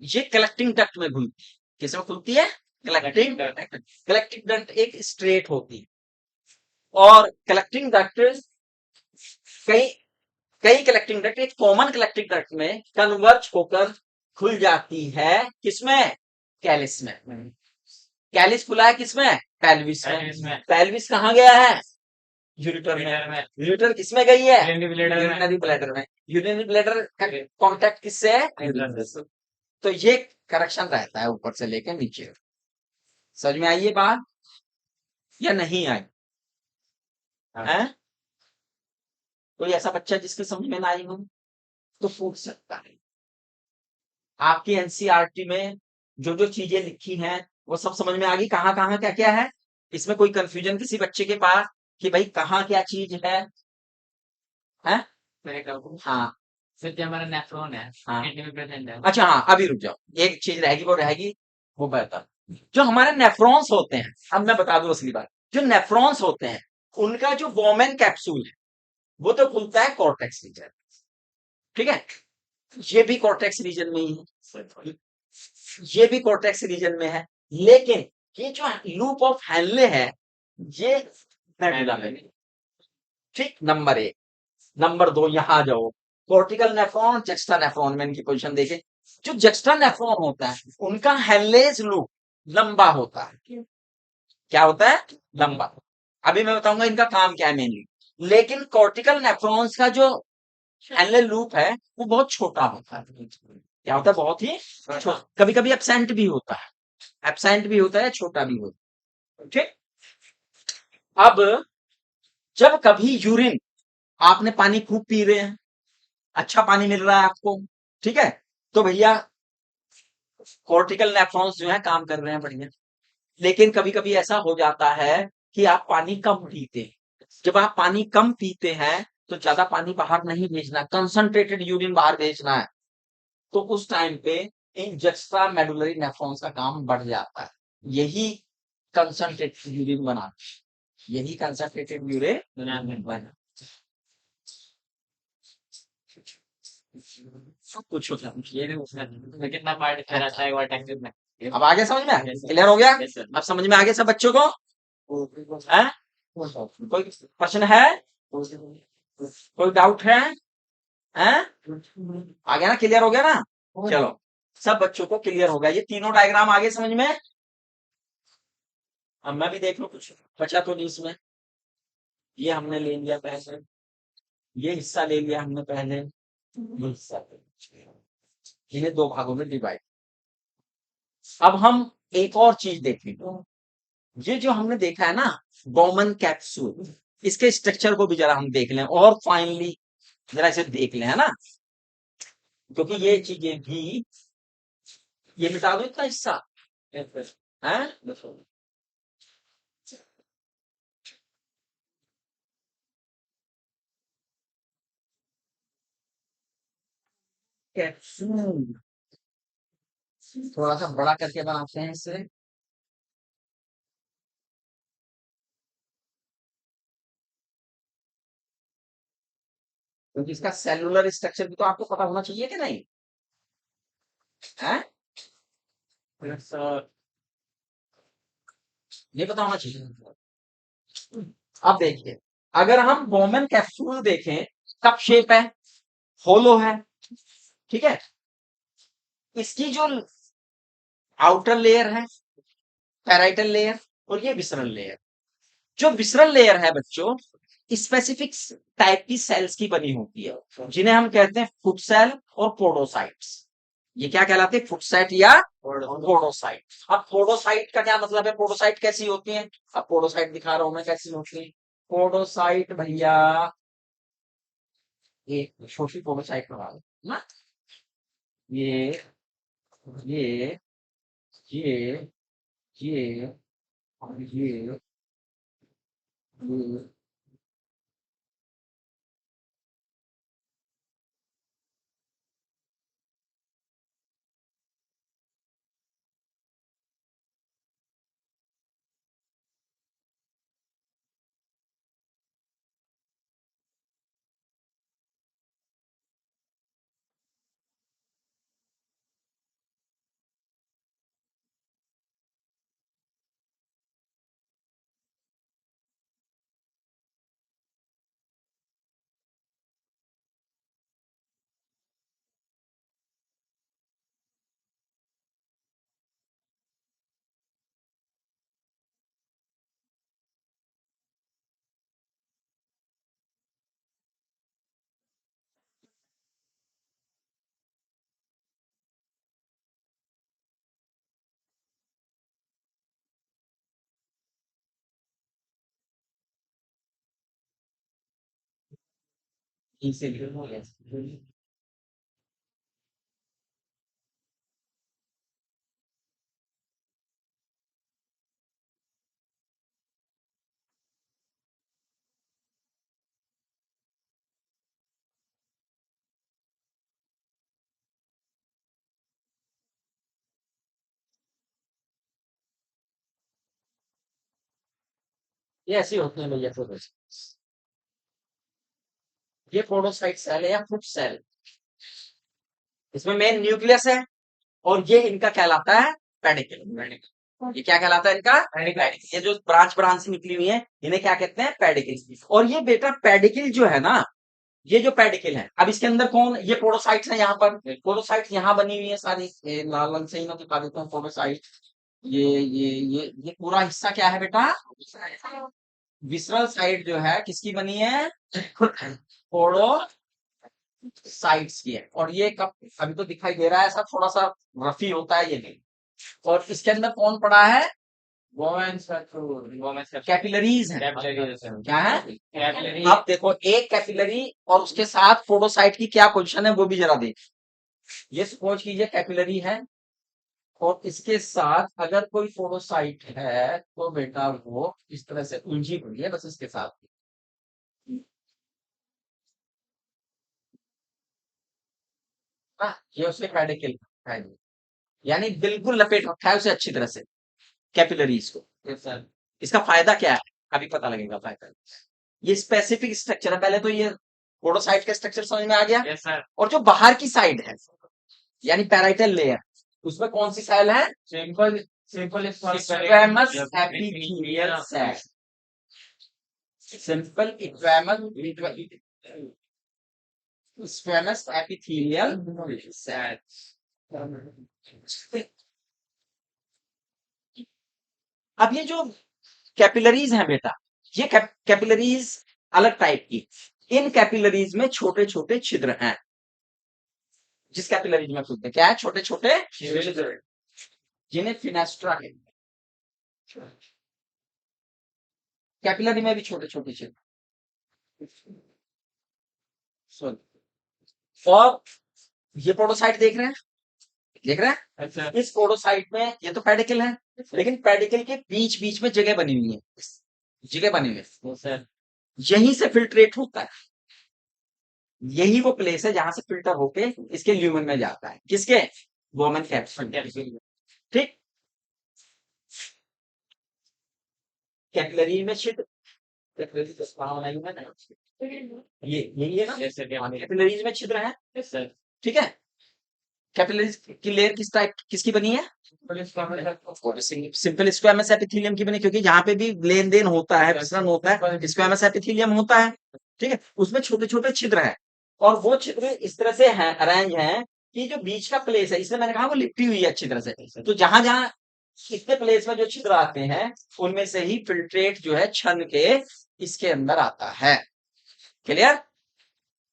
ये कलेक्टिंग डक्ट में खुलती है। किसमें खुलती है? Collecting duct. कलेक्टिंग डक्ट एक स्ट्रेट होती है, और कलेक्टिंग डक्ट कई कई कलेक्टिंग डक्ट एक कॉमन कलेक्टिंग डक्ट में कन्वर्ज होकर खुल जाती है। किसमें? कैलिस में। कैलिस खुला है किसमें? पेल्विस Pelvis में। में. पेल्विस कहाँ गया है? यूरिटर में, ब्लैडर में, यूरिटर किसमें गई है, यूरिनरी ब्लैडर में, यूरिनरी ब्लैडर में। यूरिनरी ब्लैडर का कांटेक्ट किससे है, यूरिन से। तो ये करेक्शन रहता है ऊपर से लेकर नीचे। समझ में आई ये बात या नहीं आई है? कोई ऐसा बच्चा जिसके समझ में ना आई हो तो पूछ सकता है। आपकी एनसीईआरटी में जो जो चीजें लिखी हैं वो सब समझ में आ गई, कहाँ कहाँ क्या क्या है। इसमें कोई कंफ्यूजन किसी बच्चे के पास कि भाई कहाँ क्या चीज है? हाँ फिर जो हमारा नेफ्रॉन है, हाँ किडनी में प्रेजेंट है। अच्छा हाँ, अभी रुक जाओ, एक चीज रहेगी वो रहेगी, वो बेहतर। जो हमारे नेफ्रॉन्स होते हैं, अब मैं बता दूं असली बात, जो नेफ्रॉन्स होते हैं उनका जो वोमेन कैप्सूल है वो तो खुलता है कॉर्टेक्स रीजन, ठीक है, ये भी कॉर्टेक्स रीजन में ही है, ये भी कॉर्टेक्स रीजन में है। लेकिन ये जो लूप ऑफ हैनले है ये मेडुला में नहीं। ठीक, नंबर एक। नंबर दो, यहां जाओ, कॉर्टिकल नेफ्रॉन, जक्स्टा नेफ्रॉन में इनकी पोजीशन देखें। जो जक्स्टा नेफ्रॉन होता है उनका हेनलेज लूप लंबा होता है। क्या होता है, लंबा। अभी मैं बताऊंगा इनका काम क्या है मेनली। लेकिन कॉर्टिकल नेफ्रॉन्स का जो हेनले लूप है वो बहुत छोटा होता है। क्या होता है, बहुत ही छोटा, कभी कभी एब्सेंट भी होता है, एब्सेंट भी होता है, छोटा भी होता है। ठीक, अब जब कभी यूरिन, आपने पानी खूब पी रहे हैं, अच्छा पानी मिल रहा है आपको, ठीक है, तो भैया कॉर्टिकल नेफ्रॉन्स जो है काम कर रहे हैं बढ़िया। लेकिन कभी कभी ऐसा हो जाता है कि आप पानी कम पीते हैं। जब आप पानी कम पीते हैं तो ज्यादा पानी बाहर नहीं भेजना, कंसंट्रेटेड यूरिन बाहर भेजना है, तो उस टाइम पे इन जस्ट्रा मेडुलरी नेफ्रॉन्स का काम बढ़ जाता है। यही कंसंट्रेटेड यूरिन बना, यही कंसंट्रेटेड यूरिन बना। सब कुछ होता है, ये भी उसमें कितना पार्ट इसमें रहता है वर्टेक्स में। अब आगे समझ में, क्लियर हो गया, अब समझ में आ गया सब बच्चों को है? कोई प्रश्न है, कोई डाउट है? आ गया ना, क्लियर हो गया ना? चलो, सब बच्चों को क्लियर हो गया, ये तीनों डायग्राम आगे समझ में। अब मैं भी देख लो कुछ बचा तो नहीं इसमें। ये हमने ले लिया पहले, ये हिस्सा ले लिया हमने पहले, ये हिस्सा ले लिया। इन्हें दो भागों में डिवाइड। अब हम एक और चीज देखें, ये जो हमने देखा है ना बॉमन कैप्सूल, इसके स्ट्रक्चर को भी जरा हम देख लें और फाइनली जरा इसे देख लें, है ना, क्योंकि ये चीजें भी, ये मिटा दो इतना हिस्सा है। कैप्सूल थोड़ा सा बड़ा करके बनाते हैं इसे, क्योंकि इसका सेलुलर स्ट्रक्चर भी तो आपको पता होना चाहिए कि नहीं है? नहीं पता होना चाहिए। अब देखिए, अगर हम बोमन कैप्सूल देखें, कप शेप है, होलो है, ठीक है, इसकी जो आउटर लेयर है पैराइटल लेयर, और ये विसरल लेयर। जो विसरल लेयर है बच्चों, स्पेसिफिक टाइप की सेल्स की बनी होती है, जिन्हें हम कहते हैं फुट सेल और पोडोसाइट्स। ये क्या कहलाते हैं, फुट सेट या पोडोसाइट। अब पोडोसाइट का क्या मतलब है, पोडोसाइट कैसी होती है, अब पोडोसाइट दिखा रहा हूं मैं कैसी होती है। पोडोसाइट भैया, एक छोटी पोडोसाइट बना लो ना, ये ये ये ये और ये इसीलिए हो गया। ये ऐसी होती है भैया फोटो। ये पोडोसाइट सेल है या फुट सेल, इसमें मेन न्यूक्लियस है और ये इनका कहलाता है पेडिकल। ये क्या कहलाता है इनका पेडिकल। ये जो ब्रांच ब्रांच से निकली हुई है इन्हें क्या कहते हैं पेडिकल। और ये बेटा पेडिकल जो है ना, ये जो पेडिकल है, अब इसके अंदर कौन, ये पोडोसाइट्स है, यहाँ पर पोडोसाइट्स यहाँ बनी हुई है सारी, ये लाल रंग से ही मैं दिखा देता हूँ पोडोसाइट। ये पूरा हिस्सा क्या है बेटा, विसरल साइड जो है किसकी बनी है, पोडोसाइट्स की है। और ये कब, अभी तो दिखाई दे रहा है ऐसा थोड़ा सा रफी होता है ये नहीं। और इसके अंदर कौन पड़ा है, कैपिलरीज है। क्या है, कैपिलरी। आप देखो एक कैपिलरी और उसके साथ पोडोसाइट की क्या पोजीशन है वो भी जरा देख। ये सपोज कीजिए कैपिलरी है और इसके साथ अगर कोई पोडोसाइट है तो बेटा वो इस तरह से उलझी हुई है बस इसके साथ। हाँ, ये उसके पेडिकल है, यानी बिल्कुल लपेट रखा है उसे अच्छी तरह से कैपिलरीज को। इसका फायदा क्या है, अभी पता लगेगा फायदा। ये स्पेसिफिक स्ट्रक्चर है, पहले तो ये पोडोसाइट का स्ट्रक्चर समझ में आ गया। Yes sir. और जो बाहर की साइड है यानी पैराइटल लेयर, उसमें कौन सी सेल है, simple simple squamous epithelial cell. Simple squamous epithelial cell. अब ये जो कैपिलरीज हैं बेटा, ये कैपिलरीज अलग टाइप की, इन कैपिलरीज में छोटे छोटे छिद्र हैं। जिस कैपिलरीज में खुलते क्या है, छोटे छोटे छिद्र, जिन्हें फिनेस्ट्रा कहते हैं। कैपिलरी में भी छोटे छोटे छिद्र। सॉरी, और ये पोडोसाइट देख रहे हैं, देख रहे हैं, अच्छा। इस पोडोसाइट में ये तो पेडिकल है, लेकिन पेडिकल के बीच बीच में जगह बनी हुई है, जगह बनी हुई है, सर यहीं से फिल्ट्रेट होता है। यही वो प्लेस है जहां से फिल्टर होके इसके ल्यूमन में जाता है, किसके, वोमन कैपिलरी। ठीक, कैपिलरी में छिद्र, कैपिलरी तो कहाँ बनाई है ना, ये यही है ना, यस सर। कैपिलरीज में छिद्र है। Yes sir. ठीक है, कैपिलरीज की लेयर किस टाइप किसकी बनी है, सिंपल स्क्वेमस एपिथेलियम की बनी, क्योंकि जहां पे भी लेन देन होता है, विसरण होता है, स्क्वेमस एपिथेलियम होता है। ठीक है, उसमें छोटे छोटे छिद्र हैं और वो छिद्र इस तरह से हैं, अरेंज हैं कि जो बीच का प्लेस है, इसमें मैंने कहा वो लिपटी हुई है अच्छी तरह से। तो जहां जहां इतने प्लेस में जो छिद्र आते हैं उनमें से ही फिल्ट्रेट जो है छन के इसके अंदर आता है। क्लियर,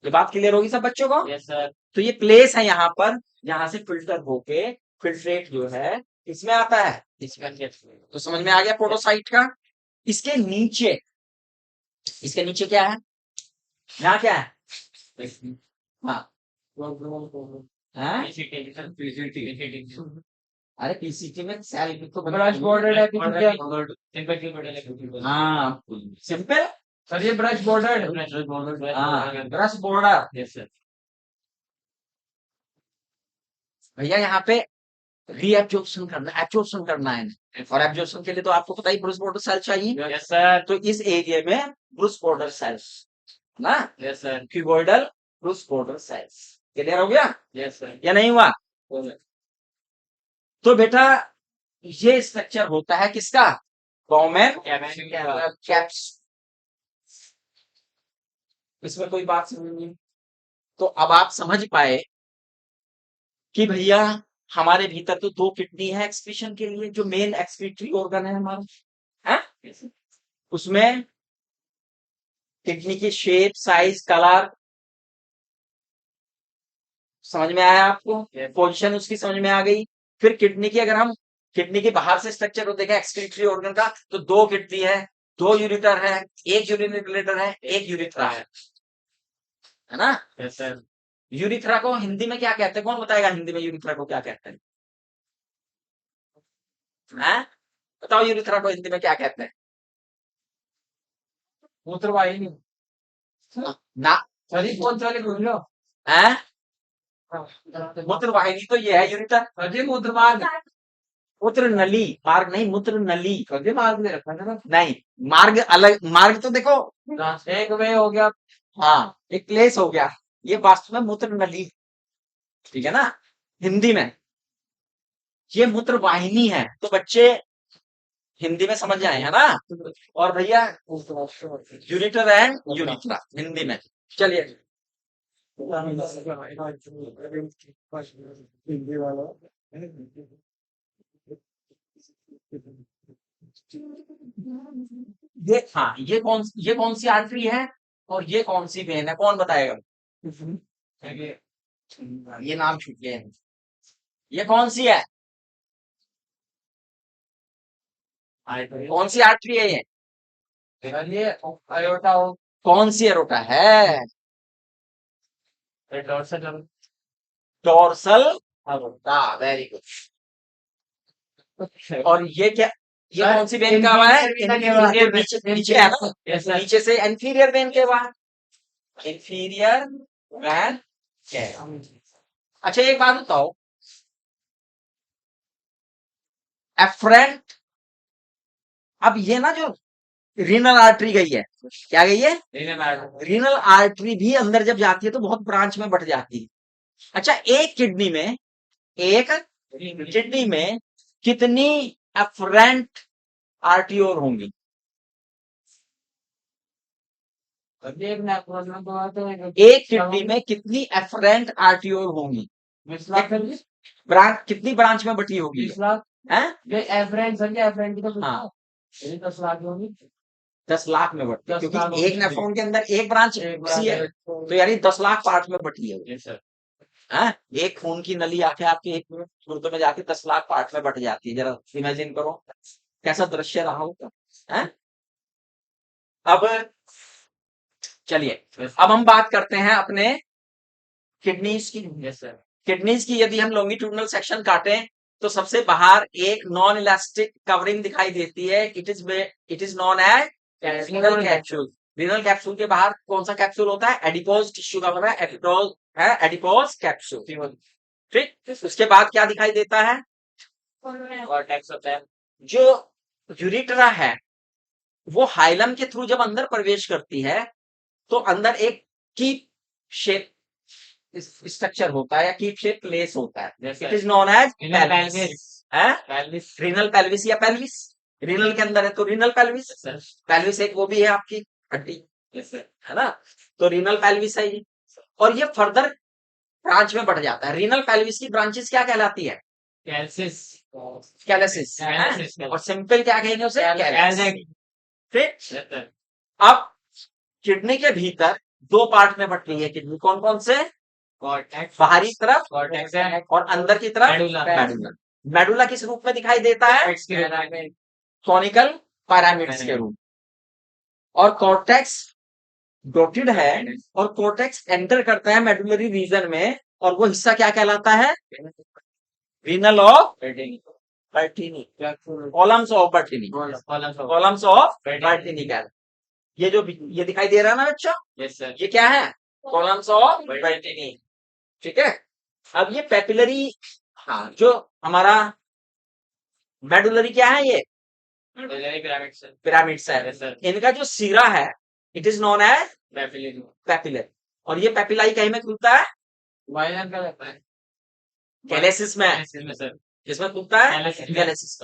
ये बात क्लियर होगी सब बच्चों को। Yes sir. तो ये प्लेस है यहाँ पर जहां से फिल्टर होके फिल्ट्रेट जो है इसमें आता है, इसमें। तो समझ में आ गया पोडोसाइट का। इसके नीचे, इसके नीचे क्या है, यहाँ क्या है, हाँ, हाँ? अरे पीसीटी में सेल तो ब्रश बॉर्डर है, हाँ, सिंपल, सर ये ब्रश बॉर्डर। हाँ, ब्रश बॉर्डर। Yes sir. भैया यहाँ पे रीएब्जॉर्प्शन करना, एब्जॉर्प्शन करना है, और एब्जॉर्प्शन के लिए तो आपको पता ही ब्रूस बॉर्डर सेल चाहिए। Yes sir. तो इस एरिया में ब्रूस बॉर्डर सेल्स ना, yes sir. Cuboidal brush border cells. Clear हो गया यस सर। या नहीं हुआ। तो बेटा ये स्ट्रक्चर होता है किसका, कॉमन कैप्स। इसमें कोई बात समझ नहीं। तो अब आप समझ पाए कि भैया हमारे भीतर तो दो किडनी है एक्सक्रीशन के लिए, जो मेन एक्सक्रीटरी ऑर्गन है हमारा, है? उसमें किडनी की शेप, साइज, कलर समझ में आया आपको, पोजीशन उसकी समझ में आ गई। फिर किडनी की, अगर हम किडनी के बाहर से स्ट्रक्चर को देखें एक्सक्रीटरी ऑर्गन का, तो दो किडनी है, दो यूरिटर है, एक यूरिनेटर है, एक यूरिथ्रा है। है ना। Yes, sir. यूरिथ्रा को हिंदी में क्या कहते हैं, कौन बताएगा हिंदी में यूरिथ्रा को क्या कहते हैं? हैं? बताओ यूरिथ्रा को हिंदी में क्या कहते हैं? मूत्रवाहिनी. ना, सॉरी, कौन सा वाले बोल रहे हो? हैं? मूत्रवाहिनी तो ये है यूरिथ्रा। अजय मूत्रमार्ग. मूत्र नली, मार्ग नहीं, मूत्र नली। अजय मार्ग में रखा था ना. नहीं, मार्ग अलग, मार्ग तो देखो, एक वे हो गया. हाँ, एक प्लेस हो गया, ये वास्तव में मूत्र नली, ठीक है ना, हिंदी में ये मूत्र वाहिनी है, तो बच्चे हिंदी में समझ जाए, है ना। और भैया यूरिटर एंड यूरिथ्रा हिंदी में। चलिए, हिंदी वाला. ये कौन सी आर्टरी है और ये कौन सी वेन है, कौन बताएगा? ये नाम छूट गए हैं। ये कौन सी है, कौन सी आर्टरी है ये? ये अयोटा हो. कौन सी एरोटा है? Dorsal. Dorsal aorta, very good. और ये क्या, ये सर, कौन सी वेन का हुआ है? inferior vein. नीचे नीचे है ना, Yes, sir. नीचे से इंफीरियर वेन के बाद, इंफीरियर वेन के। अच्छा एक बात बताओ, एफरेंट, अब ये ना जो रीनल आर्टरी गई है, क्या गई है? रीनल आर्टरी भी अंदर जब जाती है तो बहुत ब्रांच में बट जाती है। अच्छा, एक किडनी में कितनी एफरेंट आर्टियोर होंगी? एक किडनी में कितनी एफरेंट आर्टियोर होंगी? 20 लाख. ब्रांच कितनी ब्रांच में बटी होगी? 20 लाख. हैं? ये एवरेंट सर, एवरेंट की तो हाँ, ये 10 लाख होगी. 10 लाख में बटी, 10 क्योंकि लाख एक नेफ्रॉन के अंदर एक ब्रांच सी है, तो यानी 10 लाख पार्ट में बटी है। Yes, sir. हैं? एक खून की नली आके आपके एक गुर्दे में जाके 10 लाख पार्ट में बट जाती है, जरा इमेजिन करो कैसा दृश्य रहा होगा। हैं? अब चलिए, अब हम बात करते हैं अपने किडनीज की। Yes, sir. किडनीज की यदि हम लॉन्गिट्यूडनल सेक्शन काटें तो सबसे बाहर एक नॉन इलास्टिक कवरिंग दिखाई देती है, it is known as renal capsule. Renal capsule के बाहर कौन सा कैप्सूल होता है? एडिपोज टिश्यू का बना एडिपोज कैप्सूल। ठीक, उसके बाद क्या दिखाई देता है? Cortex होता है. जो यूरिट्रा है वो हाइलम के थ्रू जब अंदर प्रवेश करती है तो अंदर एक कीप शेप स्ट्रक्चर होता है या कीप शेप प्लेस होता है, Yes, it sir. Is known as Renal pelvis. pelvis. है Pelvis. Renal pelvis or pelvis, renal के अंदर है तो renal pelvis. Yes, sir. Pelvis एक वो भी है आपकी हड्डी, Yes, sir. है ना, तो रीनल पेल्विस है ये। और ये फर्दर ब्रांच में बढ़ जाता है। रीनल पेल्विस की ब्रांचेस क्या कहलाती है? Calcis. कैलेसिस। Calcis. और सिंपल क्या कहेंगे उसे? कैलेसिस। ठीक, Yes, sir. अब किडनी के भीतर दो पार्ट में बट रही है किडनी, कौन कौन से? Cortex. बाहरी तरफ Cortex है. और अंदर की तरफ Medulla. मेडुला। मेडुला किस रूप में दिखाई देता है? Cortex की तरह में. कॉनिकल पिरामिड्स के रूप। और कॉर्टेक्स डॉटेड है, और कॉर्टेक्स एंटर करता है मेडुलरी रीजन में, और वो हिस्सा क्या कहलाता है? Renal of बर्टीनी, columns of बर्टीनी, columns of बर्टीनी का। ये जो ये दिखाई दे रहा है ना बच्चों, Yes, sir. ये क्या है? Columns of बर्टीनी। ठीक है, अब ये पेपिलरी, हाँ, जो हमारा मेडुलरी क्या है, ये Medullary pyramid, sir. पिरामिड्स है। Yes, sir. इनका जो सिरा है it is known as Papillary. Papillary, और ये पेपिलाई कहीं में खुलता है? Vainar का रहता है. कैलेसिस में। Calcis में, sir. किसमें खुलता है? Calcis में. कैलेसिस।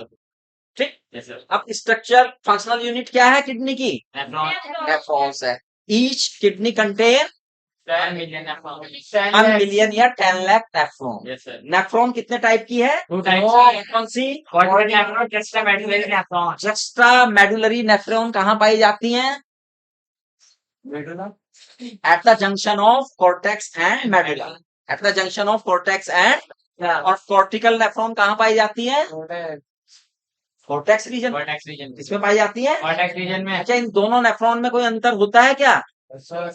ठीक, Yes, sir. अब स्ट्रक्चर फंक्शनल यूनिट क्या है किडनी की? Nephron. नेफ्रॉन्स है। Each kidney contain 10 million nephron. 1 million या 10 lakh nephron. Yes, sir. Nephron कितने टाइप की है? 2 types. कौन सी? Cortical nephron, juxtamedullary nephron. Juxta medullary nephron कहाँ पाई जाती हैं? Medulla. At the junction of cortex and medulla. At the junction of cortex and, Yeah. और cortical nephron कहाँ पाई जाती है? Cortex. Cortex region. Cortex region. इसमें पाई जाती है। Cortex region में. अच्छा, इन दोनों नेफ्रॉन में कोई अंतर होता है क्या? Sir.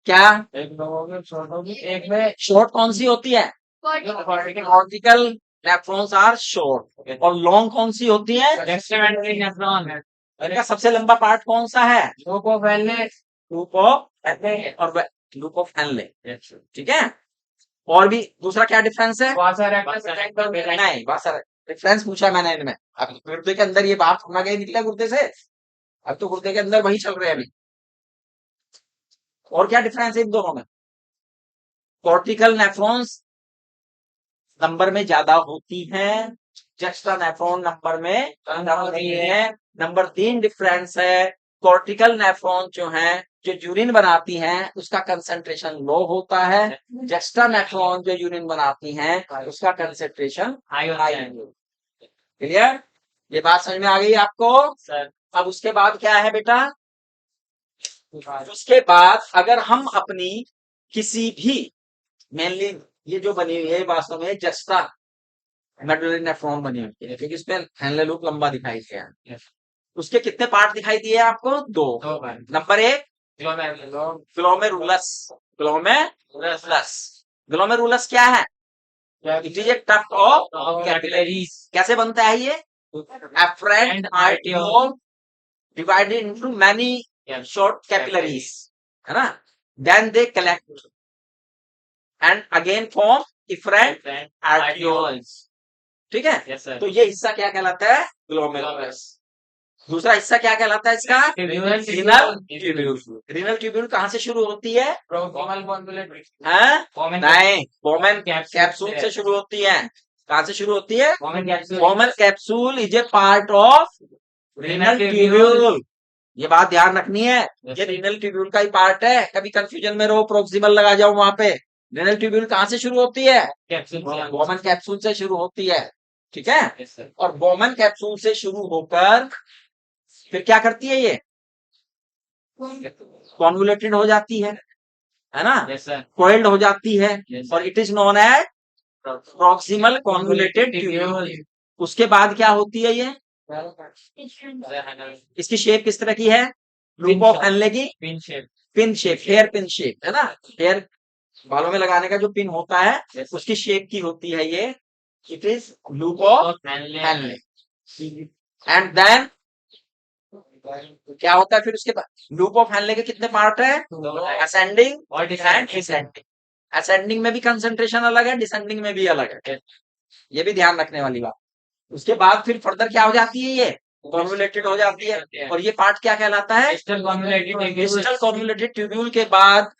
क्या एक में शॉर्ट होगी, एक में शॉर्ट कौन सी होती है? Cortical nephrons are short. और लॉन्ग कौन सी होती है? एक्सट्रीमेंटली नेफ्रॉन है। इनका सबसे लंबा पार्ट कौन सा है? Loop of Henley. Loop of और लूप ऑफ हेनले। ठीक है। और भी दूसरा क्या डिफरेंस है? नहीं बस डिफरेंस पूछा मैंने इनमें। अब गुर्दे के अंदर ये बात ना गई निकला गुर्दे से, अब तो गुर्दे के अंदर वही चल रहे हैं अभी। और क्या डिफरेंस है इन दोनों में? कॉर्टिकल नेफ्रॉन्स नंबर में ज्यादा होती है, जस्टा नेफ्रॉन नंबर में कम होती है। नंबर 3 डिफरेंस है, कॉर्टिकल नेफ्रॉन जो है जो यूरिन बनाती हैं उसका कंसंट्रेशन लो होता है, जस्टा नेफ्रॉन जो यूरिन बनाती हैं उसका कंसंट्रेशन हाई हाई है। क्लियर? ये बात समझ में आ गई आपको? सर। अब उसके बाद क्या है बेटा? उसके बाद अगर हम अपनी किसी भी मेनली ये जो बनी हुई है वास्तव में जस्टा मेडुलरी नेफ्रॉन बनी हुई है क्योंकि इसमें हेनले लूप लंबा दिखाई दिया है। उसके कितने पार्ट दिखाई दिए आपको? 2। Number 1 glomerulus. ग्लोमेरुलस ग्लोमेरुलस क्या है? It is a tuft of capillaries. कैसे बनता है ये? Afferent arteriole divided into many short capillaries, है ना? Then they collect and again form efferent arterioles. ठीक है। Yes, sir. तो ये हिस्सा क्या कहलाता है? ग्लोमेरुलस। दूसरा हिस्सा क्या कहलाता है इसका? Renal tubule. रीनल ट्यूब्यूल कहाँ से शुरू होती है? नहीं, बोमेन कैप्सूल से शुरू होती है। कहाँ से शुरू होती है? Bowman capsule is a part of renal tubule. ये बात ध्यान रखनी है, ये रीनल ट्यूब्यूल का ही पार्ट है। कभी कंफ्यूजन में रहो प्रोक्सिमल लगा जाओ वहां पे। रीनल ट्यूब्यूल कहाँ से शुरू होती है? बोमेन कैप्सूल से शुरू होती है। ठीक है। और बोमेन कैप्सूल से शुरू होकर फिर क्या करती है? ये कॉन्वुलेटेड हो जाती है ना? कोइल्ड हो जाती है और it is known as proximal convoluted tubule. उसके बाद क्या होती है ये? इसकी शेप किस तरह की है? लूप ऑफ हेनले की pin shape. Pin shape, hair pin shape, है ना? हेयर बालों में लगाने का जो पिन होता है उसकी शेप की होती है ये। It is loop of Henle. And then क्या होता है फिर उसके बाद? लूप ऑफ हेनले के कितने पार्ट है? असेंडिंग और एंड डिसेंडिंग। असेंडिंग में भी कंसंट्रेशन अलग है, डिसेंडिंग में भी अलग है। ये भी ध्यान रखने वाली बात। उसके बाद फिर फर्दर क्या हो जाती है? ये कॉन्वुलेटेड हो जाती है। और ये पार्ट क्या कहलाता है? डिस्टल कॉन्वुलेटेड ट्यूब्यूल के बाद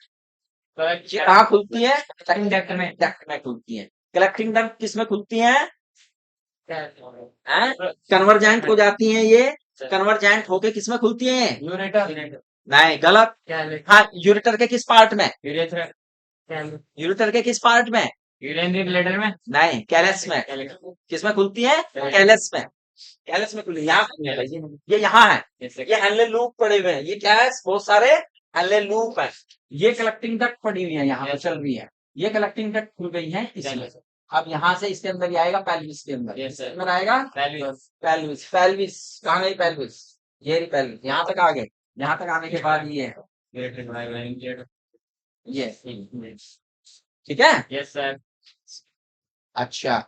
ये कहाँ खुलती है? डक्ट में। डक्ट में खुलती है। कलेक्टिंग डक्ट किस में खुलती है? कन्वर्जेंट हो जाती है ये। कन्वर्जेंट होके किस में खुलती है? नहीं, गलत। हाँ, यूरेटर के किस पार्ट में? यूरेटर के किस पार्ट में? ब्लैडर में। नहीं, कैलस में। किस में खुलती है? कैलस में। कैलस में खुली, यहाँ खुली है भाई। ये यहाँ है, ये हेनले लूप पड़े हुए हैं। ये क्या है? बहुत सारे हेनले लूप है। ये कलेक्टिंग डक्ट पड़ी हुई है, यहाँ पे चल रही है। ये कलेक्टिंग डक्ट खुल गई है इसमें। अब यहाँ से इसके अंदर ये आएगा पेल्विस के अंदर। इसके अंदर आएगा पेल्विस। पेल्विस कहाँ गई? पेल्विस ये रही पेल्विस। यहाँ तक आ गए। यहाँ तक आने के बाद ये ठीक है। Yes sir. अच्छा,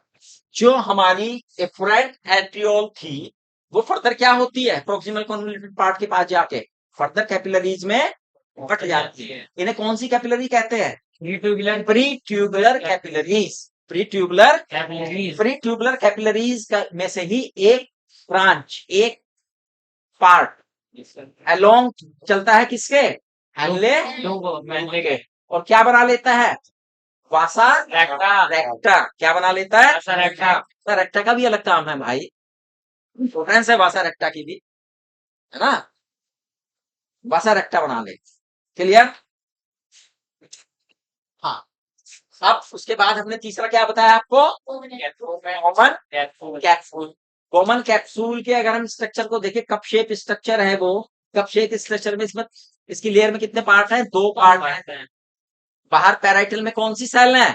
जो हमारी एफरेंट एट्रियोल थी वो फर्दर क्या होती है? प्रोक्सिमल कॉन्वोल्यूटेड पार्ट के पास जाके फर्दर कैपिलरीज में बट जाती है। इन्हें कौन सी कैपिलरी कहते हैं? Pre tubular capillaries. Pre tubular capillaries में से ही एक ब्रांच, एक पार्ट अलोंग चलता है किसके? हेनले के। और क्या बना लेता है? वासा रेक्टा। क्या बना लेता है? रेक्टा का भी अलग काम है भाई, इंपोर्टेंस है वासा रेक्टा की भी, है ना? वासा रेक्टा बना ले। क्लियर? हाँ। अब उसके बाद हमने तीसरा क्या बताया आपको? कॉमन कैप्सूल के अगर हम स्ट्रक्चर को देखें, कप शेप स्ट्रक्चर है वो। कप शेप स्ट्रक्चर में इसमें इसकी लेयर में कितने पार्ट हैं? 2 पार्ट हैं। बाहर पैराइटल में कौन सी सेल है?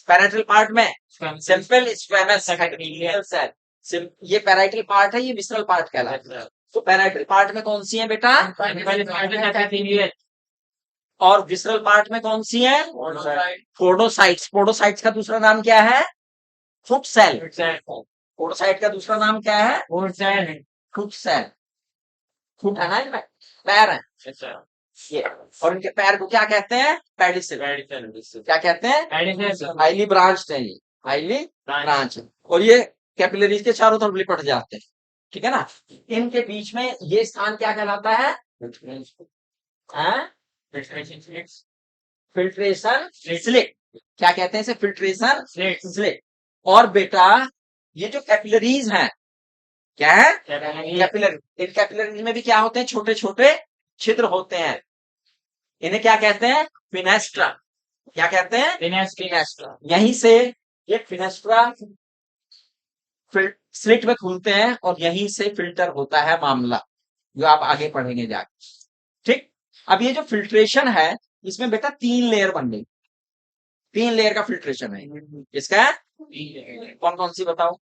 पैराइटल पार्ट में सिंपल स्क्वेमस सेल। ये पैराइटल पार्ट है, ये विसरल पार्ट कहलाता है। तो पैराइटल पार्ट में कौन सी है बेटा? और विसरल पार्ट में कौन सी है? पोडोसाइट्स। पोडोसाइट्स का दूसरा नाम क्या है? Foot cell. पोडोसाइट का दूसरा नाम क्या है? Foot cell. फुट है ना इनमें, पैर है ये, और इनके पैर को क्या कहते हैं? पेडिसिल। क्या कहते हैं? हाईली ब्रांच्ड है ये, हाईली ब्रांच। और ये कैपिलरीज के चारों तरफ लिपट जाते हैं, ठीक है ना। इनके बीच में ये स्थान क्या कहलाता है? Filtration slit. क्या कहते हैं इसे? Filtration slit. और बेटा ये जो कैपिलरीज हैं, क्या है? कैपिलरी। इन कैपिलरीज में भी क्या होते हैं? छोटे छोटे छिद्र होते हैं। इन्हें क्या कहते हैं? फिनेस्ट्रा। क्या कहते हैं? फिनेस्ट्रा। यहीं से ये फिनेस्ट्रा स्लिट में खुलते हैं और यहीं से फिल्टर होता है मामला, जो आप आगे पढ़ेंगे जाके, ठीक। अब ये जो फिल्ट्रेशन है, इसमें बेटा 3 लेयर बन गई। 3 लेयर का फिल्ट्रेशन है इसका। कौन कौन सी बताओ?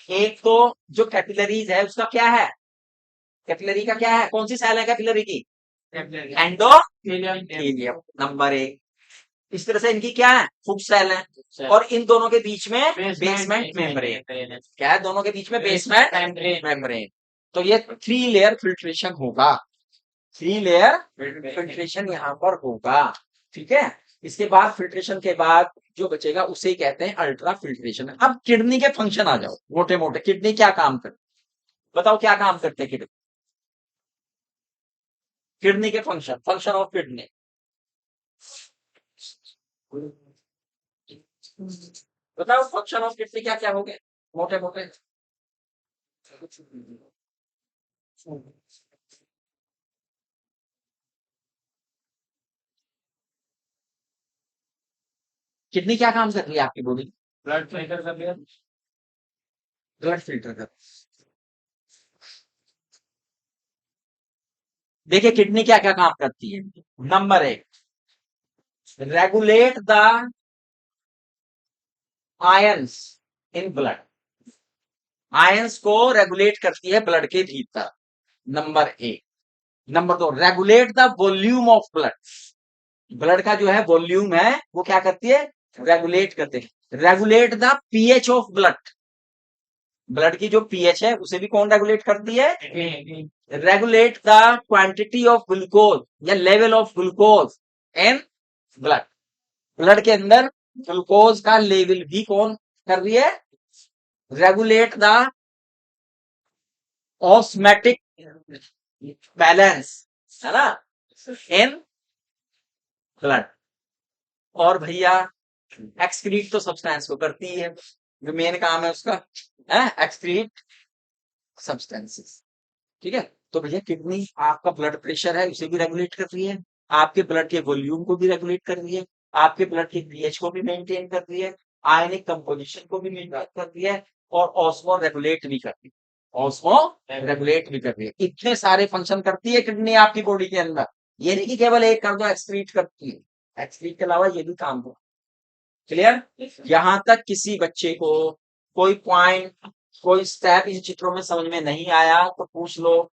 एक तो जो कैपिलरीज है उसका क्या है? कैपिलरी का क्या है? कौन सी सेल है कैपिलरी की? Endothelium, number 1। इस तरह से इनकी क्या है? फुट सेल है। और इन दोनों के बीच में बेसमेंट मेम्ब्रेन। क्या है दोनों के बीच में? Basement membrane. तो ये 3 लेयर फिल्ट्रेशन होगा। 3 लेयर फिल्ट्रेशन यहाँ पर होगा, ठीक है। इसके बाद फिल्ट्रेशन के बाद जो बचेगा उसे ही कहते हैं अल्ट्रा फिल्ट्रेशन। अब किडनी के फंक्शन आ जाओ, मोटे मोटे किडनी क्या काम करती? बताओ क्या काम करते हैं किडनी? किडनी के फंक्शन, फंक्शन ऑफ किडनी। बताओ फंक्शन ऑफ किडनी क्या क्या हो गए मोटे मोटे? किडनी क्या काम कर रही है आपकी बॉडी? ब्लड फिल्टर कर दिया। ब्लड फिल्टर कर। देखिए किडनी क्या क्या काम करती है। Number 1, regulate the ions in blood. Ions को रेगुलेट करती है ब्लड के भीतर, number 1। Number 2, regulate the volume of blood. Blood का जो है वॉल्यूम है वो क्या करती है? रेगुलेट करते हैं। Regulate the pH of blood. Blood की जो पीएच है उसे भी कौन रेगुलेट करती है? Regulate the quantity of glucose या level of glucose in blood. Blood के अंदर ग्लूकोज का लेवल भी कौन कर रही है? रेगुलेट द ऑस्मेटिक बैलेंस, है ना, इन ब्लड। और भैया एक्सक्रीट तो सब्सटेंस को करती है, जो मेन काम है उसका है एक्सक्रीट सब्सटेंसेस, ठीक है। तो भैया किडनी आपका ब्लड प्रेशर है उसे भी रेगुलेट कर रही है, आपके ब्लड के वॉल्यूम को भी रेगुलेट कर रही है, आपके ब्लड के पीएच को भी मेंटेन कर रही है, आयनिक कंपोजिशन को भी मेंटेन कर रही है, और ऑस्मो रेगुलेट भी कर रही है। ऑस्मो रेगुलेट भी कर रही है। इतने सारे फंक्शन करती है किडनी आपकी बॉडी के अंदर। ये नहीं कि केवल एक कर दो एक्सक्रीट करती है, एक्सक्रीट के अलावा ये भी काम हो। क्लियर? यहां तक किसी बच्चे को कोई पॉइंट, कोई स्टेप इन चित्रों में समझ में नहीं आया तो पूछ लो,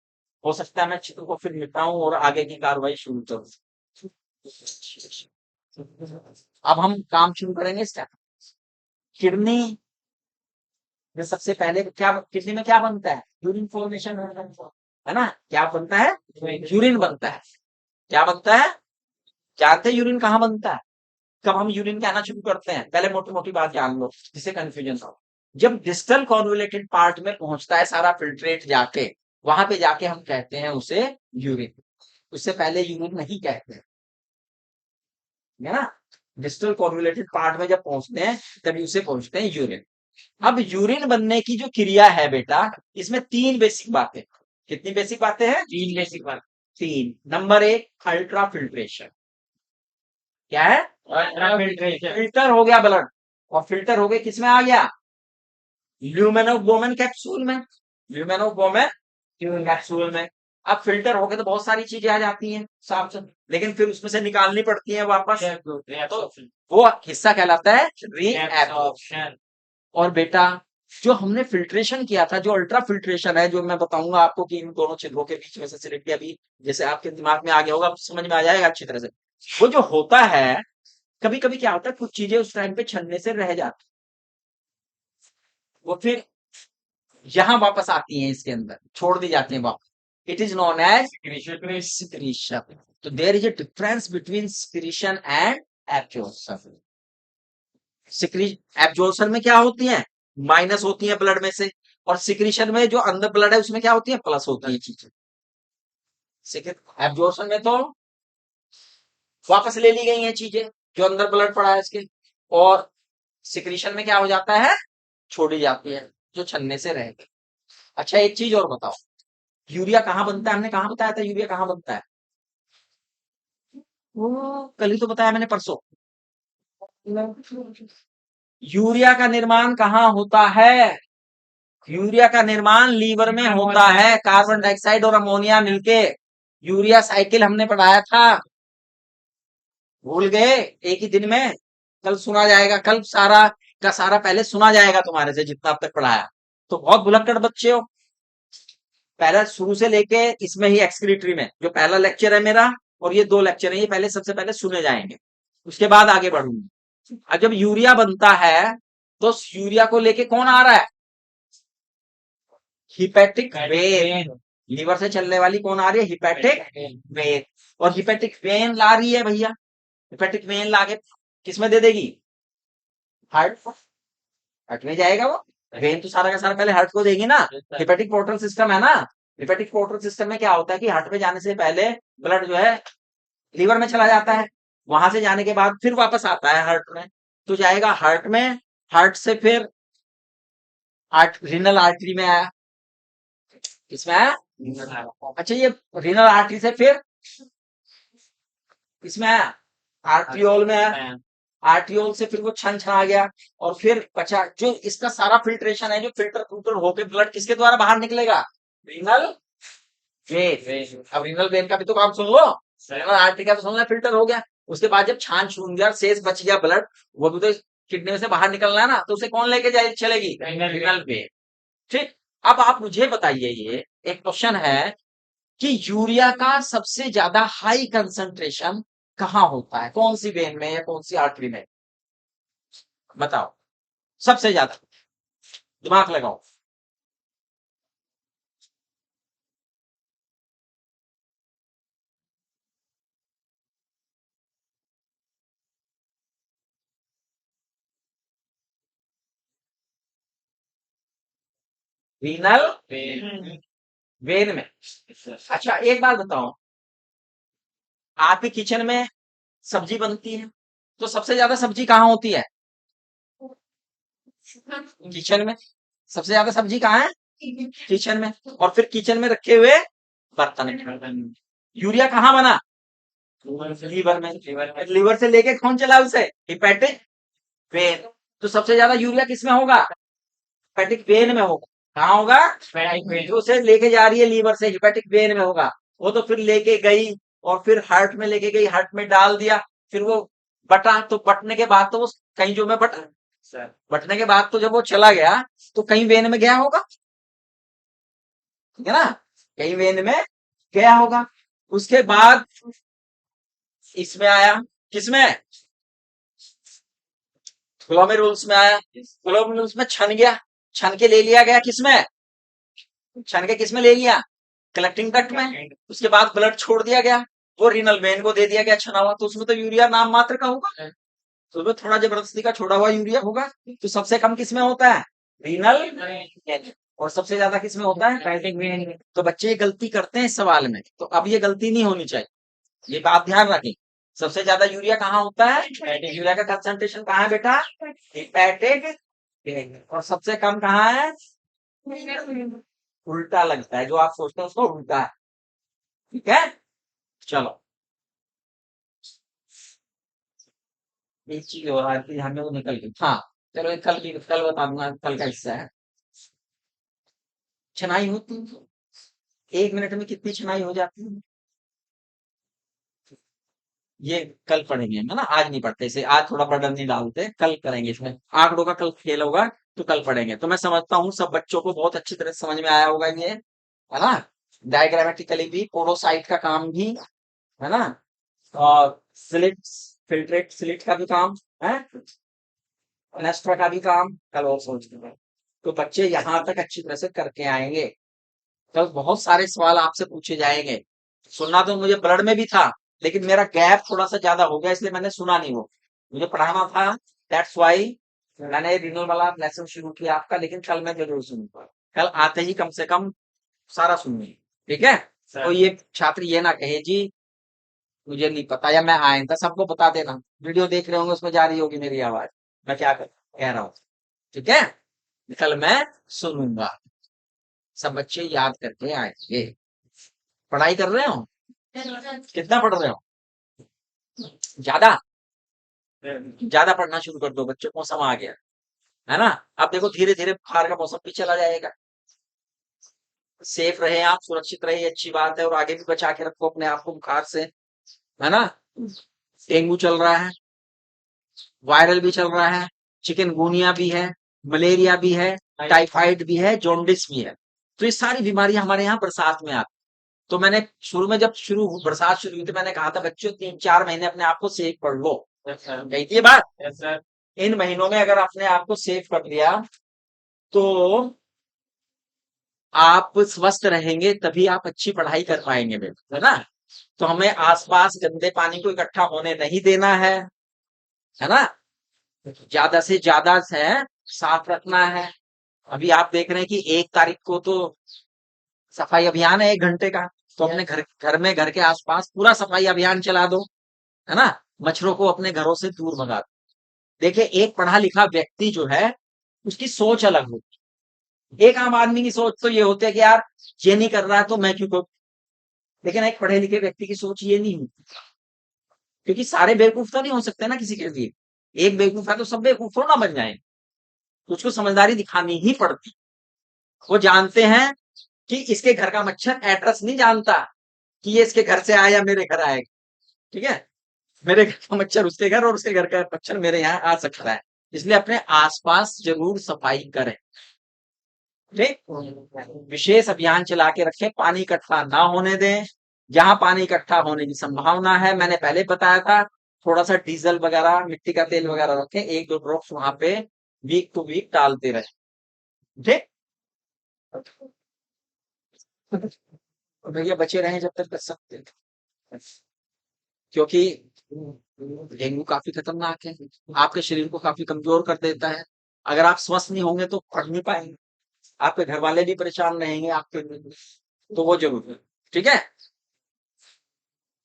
हो सकता है मैं चित्र को फिर मिटाऊं और आगे की कार्रवाई शुरू करूं। अब हम काम शुरू करेंगे स्टेप। किडनी में सबसे पहले क्या, किडनी में क्या बनता है? यूरिन फॉर्मेशन है ना। क्या बनता है? यूरिन बनता है। क्या बनता है? जानते हैं यूरिन कहाँ बनता है? कब हम यूरिन कहना शुरू करते हैं? पहले मोटी मोटी बात जान लो जिससे कंफ्यूजन हो। जब डिस्टल कॉन्वोलेटेड पार्ट में पहुंचता है सारा फिल्ट्रेट जाके, वहां पे जाके हम कहते हैं उसे यूरिन। उससे पहले यूरिन नहीं कहते हैं, है ना। डिस्टल कॉन्वोलेटेड पार्ट में जब पहुंचते हैं तभी उसे पहुंचते हैं यूरिन। अब यूरिन बनने की जो क्रिया है बेटा, इसमें 3 बेसिक बातें। कितनी बेसिक बातें हैं? 3 बेसिक बात। 3। Number 1, ultra filtration. क्या है? Ultra filtration. फिल्टर हो गया ब्लड, और फिल्टर हो गए किसमें आ गया? ल्यूमेन ऑफ बोमेन कैप्सूल में। ल्यूमेन ऑफ बोमेन कैप्सूल में। अब फिल्टर हो गए तो बहुत सारी चीजें आ जाती हैं साफ से, लेकिन फिर उसमें से निकालनी पड़ती है वापस, तो वो हिस्सा कहलाता है रीएब्सॉर्प्शन। और बेटा जो हमने फिल्ट्रेशन किया था, जो अल्ट्रा फिल्ट्रेशन है, जो मैं बताऊंगा आपको कि इन दोनों छिद्रों के बीच में से सिलिंडर अभी जैसे आपके दिमाग में आ गया होगा, समझ में आ जाएगा अच्छी तरह से। वो जो होता है, कभी कभी क्या होता है, कुछ चीजें उस टाइम पे छनने से रह जाती, वो फिर यहाँ वापस आती हैं, इसके अंदर छोड़ दी जाती हैं वापस। It is known as secretion. तो there is a difference between secretion and absorption. Absorption में क्या होती है, माइनस होती है ब्लड में से, और सिक्रीशन में जो अंदर ब्लड है उसमें क्या होती है, प्लस होती है चीजें। एब्जॉर्प्शन में तो वापस ले ली गई हैं चीजें जो अंदर ब्लड पड़ा है इसके, और सिक्रीशन में क्या हो जाता है, छोड़ी जाती है जो छन्ने से रह गई। अच्छा एक चीज और बताओ, यूरिया कहाँ बनता है, हमने कहाँ बताया था यूरिया कहाँ बनता है, वो कल ही तो बताया मैंने, परसों। यूरिया का निर्माण कहाँ होता है, यूरिया का निर्माण लीवर में होता है, कार्बन डाइऑक्साइड और अमोनिया मिलके। यूरिया साइकिल हमने पढ़ाया था, भूल गए, एक ही दिन में। कल सुना जाएगा, कल सारा का सारा पहले सुना जाएगा तुम्हारे से जितना अब तक पढ़ाया। तो बहुत भुलक्कड़ बच्चे हो, पहला शुरू से लेके इसमें ही एक्सक्रीटरी में जो पहला लेक्चर है मेरा और ये दो लेक्चर है, ये पहले सबसे पहले सुने जाएंगे, उसके बाद आगे बढ़ूंगी। अब जब यूरिया बनता है तो यूरिया को लेके कौन आ रहा है, हिपैटिक वेन, लीवर से चलने वाली कौन आ रही है, हिपैटिक वेन। और हिपैटिक वेन ला रही है भैया, हिपैटिक वेन लाके किसमें दे देगी, हार्ट, हार्ट में जाएगा वो, वेन तो सारा का सारा पहले हार्ट को देगी ना। हिपैटिक पोर्टल सिस्टम है ना, हिपैटिक पोर्टल सिस्टम में क्या होता है कि हार्ट में जाने से पहले ब्लड जो है लीवर में चला जाता है, वहां से जाने के बाद फिर वापस आता है हार्ट में, तो जाएगा हार्ट में, हार्ट से फिर रीनल आर्टरी में आया, किसमें आया, अच्छा ये रीनल आर्टरी से फिर किसमें आया, आर्ट्रियोल में आया, आर्ट्रियोल से फिर वो छन छना गया, और फिर बचा जो इसका सारा फिल्ट्रेशन है, जो फिल्टर फिल्टर होके ब्लड किसके द्वारा बाहर निकलेगा, रीनल वेन। अब रीनल वेन का भी तो काम सुन लो, रीनल आर्टरी का तो सुन लो, फिल्टर हो गया, उसके बाद जब छान छून गया, शेष बच गया ब्लड, वो भी तो किडनी में से बाहर निकलना है ना, तो उसे कौन लेके जाए चलेगी, रीनल वेन। ठीक, अब आप मुझे बताइए, ये एक क्वेश्चन है कि यूरिया का सबसे ज्यादा हाई कंसंट्रेशन कहाँ होता है, कौन सी वेन में या कौन सी आर्टरी में, बताओ सबसे ज्यादा, दिमाग लगाओ। रीनल वेन में। अच्छा एक बात बताओ, आपके किचन में सब्जी बनती है, तो सबसे ज्यादा सब्जी कहाँ होती है, किचन में। सबसे ज्यादा सब्जी कहाँ है, किचन में, और फिर किचन में रखे हुए बर्तन। यूरिया कहाँ बना, लीवर में, लीवर से लेके कौन चला उसे, हिपैटिक वेन। तो सबसे ज्यादा यूरिया किसमें होगा, हिपैटिक वेन में होगा, कहाँ होगा, जो उसे लेके जा रही है लीवर से, हिपैटिक वेन में होगा। वो तो फिर लेके गई और फिर हार्ट में लेके गई, हार्ट में डाल दिया, फिर वो बटा, तो बटने के बाद तो वो कहीं जो में बटा, बटने के बाद तो जब वो चला गया तो कहीं वेन में गया होगा, ठीक है ना, कहीं वेन में गया होगा। उसके बाद इसमें आया, किसमें, ग्लोमेरुल्स में आया, ग्लोमेरुल्स में छन गया, छन के ले लिया गया किसमें, छन के किसमें ले लिया, कलेक्टिंग डक्ट में। उसके बाद ब्लड छोड़ दिया गया, वो रीनल वेन को दे दिया गया छना हुआ, तो उसमें तो यूरिया नाम मात्र का होगा, तो उसमें थोड़ा जबरदस्ती का छोड़ा हुआ यूरिया होगा। तो सबसे कम किसमें होता है, रीनल वेन, और सबसे ज्यादा किसमें होता है, हिपैटिक वेन। तो बच्चे ये गलती करते हैं इस सवाल में, तो अब ये गलती नहीं होनी चाहिए, ये बात ध्यान रखें। सबसे ज्यादा यूरिया कहाँ होता है, यूरिया का कंसंट्रेशन कहाँ है बेटा, हिपैटिक, और सबसे कम कहाँ है, उल्टा लगता है, जो आप सोचते हैं उसको उल्टा है, ठीक है। चलो एक चीज और आती है हमें, वो निकल गई, हाँ चलो एक कल बता दूंगा, कल का हिस्सा है। छनाई होती है, एक मिनट में कितनी छनाई हो जाती है, ये कल पढ़ेंगे, है ना, आज नहीं पढ़ते इसे, आज थोड़ा बर्डन नहीं डालते, कल करेंगे, इसमें आंकड़ों का कल खेल होगा, तो कल पढ़ेंगे। तो मैं समझता हूँ सब बच्चों को बहुत अच्छी तरह से समझ में आया होगा ये, है ना। डायग्रामेटिकली भी, पोलोसाइट का काम भी, है ना, और स्लिट, फिल्ट्रेट स्लिट का भी काम है, एनेस्ट्रा का भी काम कल और सोच लेंगे। तो बच्चे यहाँ तक अच्छी तरह से करके आएंगे। कल बहुत सारे सवाल आपसे पूछे जाएंगे। सुनना तो मुझे ब्लड में भी था, लेकिन मेरा गैप थोड़ा सा ज्यादा हो गया, इसलिए मैंने सुना नहीं वो। मुझे पढ़ाना था, दैट्स वाई मैंने रिनल वाला लेसन शुरू किया आपका। लेकिन कल मैं जरूर सुनूंगा, कल आते ही कम से कम सारा सुनिए, ठीक है। तो ये छात्र ये ना कहे जी मुझे नहीं पता, या मैं आइंदा सबको बता देना, वीडियो देख रहे होंगे उसमें जा रही होगी मेरी आवाज, मैं क्या कह रहा हूँ, ठीक है। कल मैं सुनूंगा, सब बच्चे याद करके आएंगे। पढ़ाई कर रहे हो, कितना पढ़ रहे हो? ज्यादा ज्यादा पढ़ना शुरू कर दो बच्चों, मौसम आ गया है ना। अब देखो धीरे धीरे बुखार का मौसम भी चला जाएगा। सेफ रहे आप, सुरक्षित रहे, अच्छी बात है, और आगे भी बचा के रखो अपने आप को बुखार से, है ना। डेंगू चल रहा है, वायरल भी चल रहा है, चिकनगुनिया भी है, मलेरिया भी है, टाइफाइड भी है, जॉन्डिस भी है। तो ये सारी बीमारियां हमारे यहाँ बरसात में आती। तो मैंने शुरू में जब बरसात शुरू हुई थी, मैंने कहा था बच्चों 3-4 महीने अपने आप को सेफ कर लो। कही थी ये बात। इन महीनों में अगर आपने आपको सेफ कर लिया तो आप स्वस्थ रहेंगे, तभी आप अच्छी पढ़ाई कर पाएंगे बेटा, है ना। तो हमें आसपास गंदे पानी को इकट्ठा होने नहीं देना है ना। ज्यादा से ज्यादा है साफ रखना है। अभी आप देख रहे हैं कि 1 तारीख को तो सफाई अभियान है 1 घंटे का। तो अपने घर में, घर के आसपास पूरा सफाई अभियान चला दो, है ना। मच्छरों को अपने घरों से दूर भगा दो। देखिए एक पढ़ा लिखा व्यक्ति जो है उसकी सोच अलग होती है। एक आम आदमी की सोच तो ये होती है कि यार ये नहीं कर रहा है तो मैं क्यों करूं। लेकिन एक पढ़े लिखे व्यक्ति की सोच ये नहीं होती, क्योंकि सारे बेवकूफ तो नहीं हो सकते ना किसी के लिए। एक बेवकूफ है तो सब बेवकूफ थोड़ा ना बन जाए। उसको समझदारी दिखानी ही पड़ती। वो जानते हैं कि इसके घर का मच्छर एड्रेस नहीं जानता कि ये इसके घर से आया या मेरे घर आएगा, ठीक है। मेरे घर का मच्छर उसके घर और उसके घर का मच्छर मेरे यहाँ आ सकता है। इसलिए अपने आसपास जरूर सफाई करें, ठीक। विशेष अभियान चला के रखें, पानी इकट्ठा ना होने दें। जहां पानी इकट्ठा होने की संभावना है, मैंने पहले बताया था, थोड़ा सा डीजल वगैरह, मिट्टी का तेल वगैरह रखें, 1-2 ड्रॉप्स वहां पे वीक टू वीक डालते रहे, ठीक। तो भैया बचे रहें जब तक कर सकते हैं, क्योंकि डेंगू काफी खतरनाक है, आपके शरीर को काफी कमजोर कर देता है। अगर आप स्वस्थ नहीं होंगे तो पढ़ नहीं पाएंगे, आपके घर वाले भी परेशान रहेंगे आपके। तो वो जरूर है, ठीक है।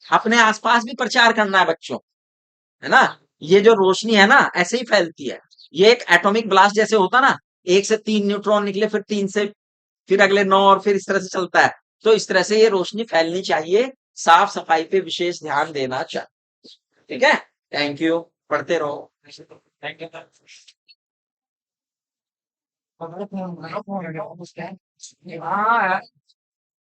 अपने आसपास भी प्रचार करना है बच्चों, है ना। ये जो रोशनी है ना ऐसे ही फैलती है। ये एक एटॉमिक ब्लास्ट जैसे होता ना, 1 से 3 न्यूट्रॉन निकले, फिर 3 से फिर अगले 9, और फिर इस तरह से चलता है। तो इस तरह से ये रोशनी फैलनी चाहिए। साफ सफाई पे विशेष ध्यान देना चाहिए, ठीक है। थैंक यू, पढ़ते रहो। थैंक यू हाँ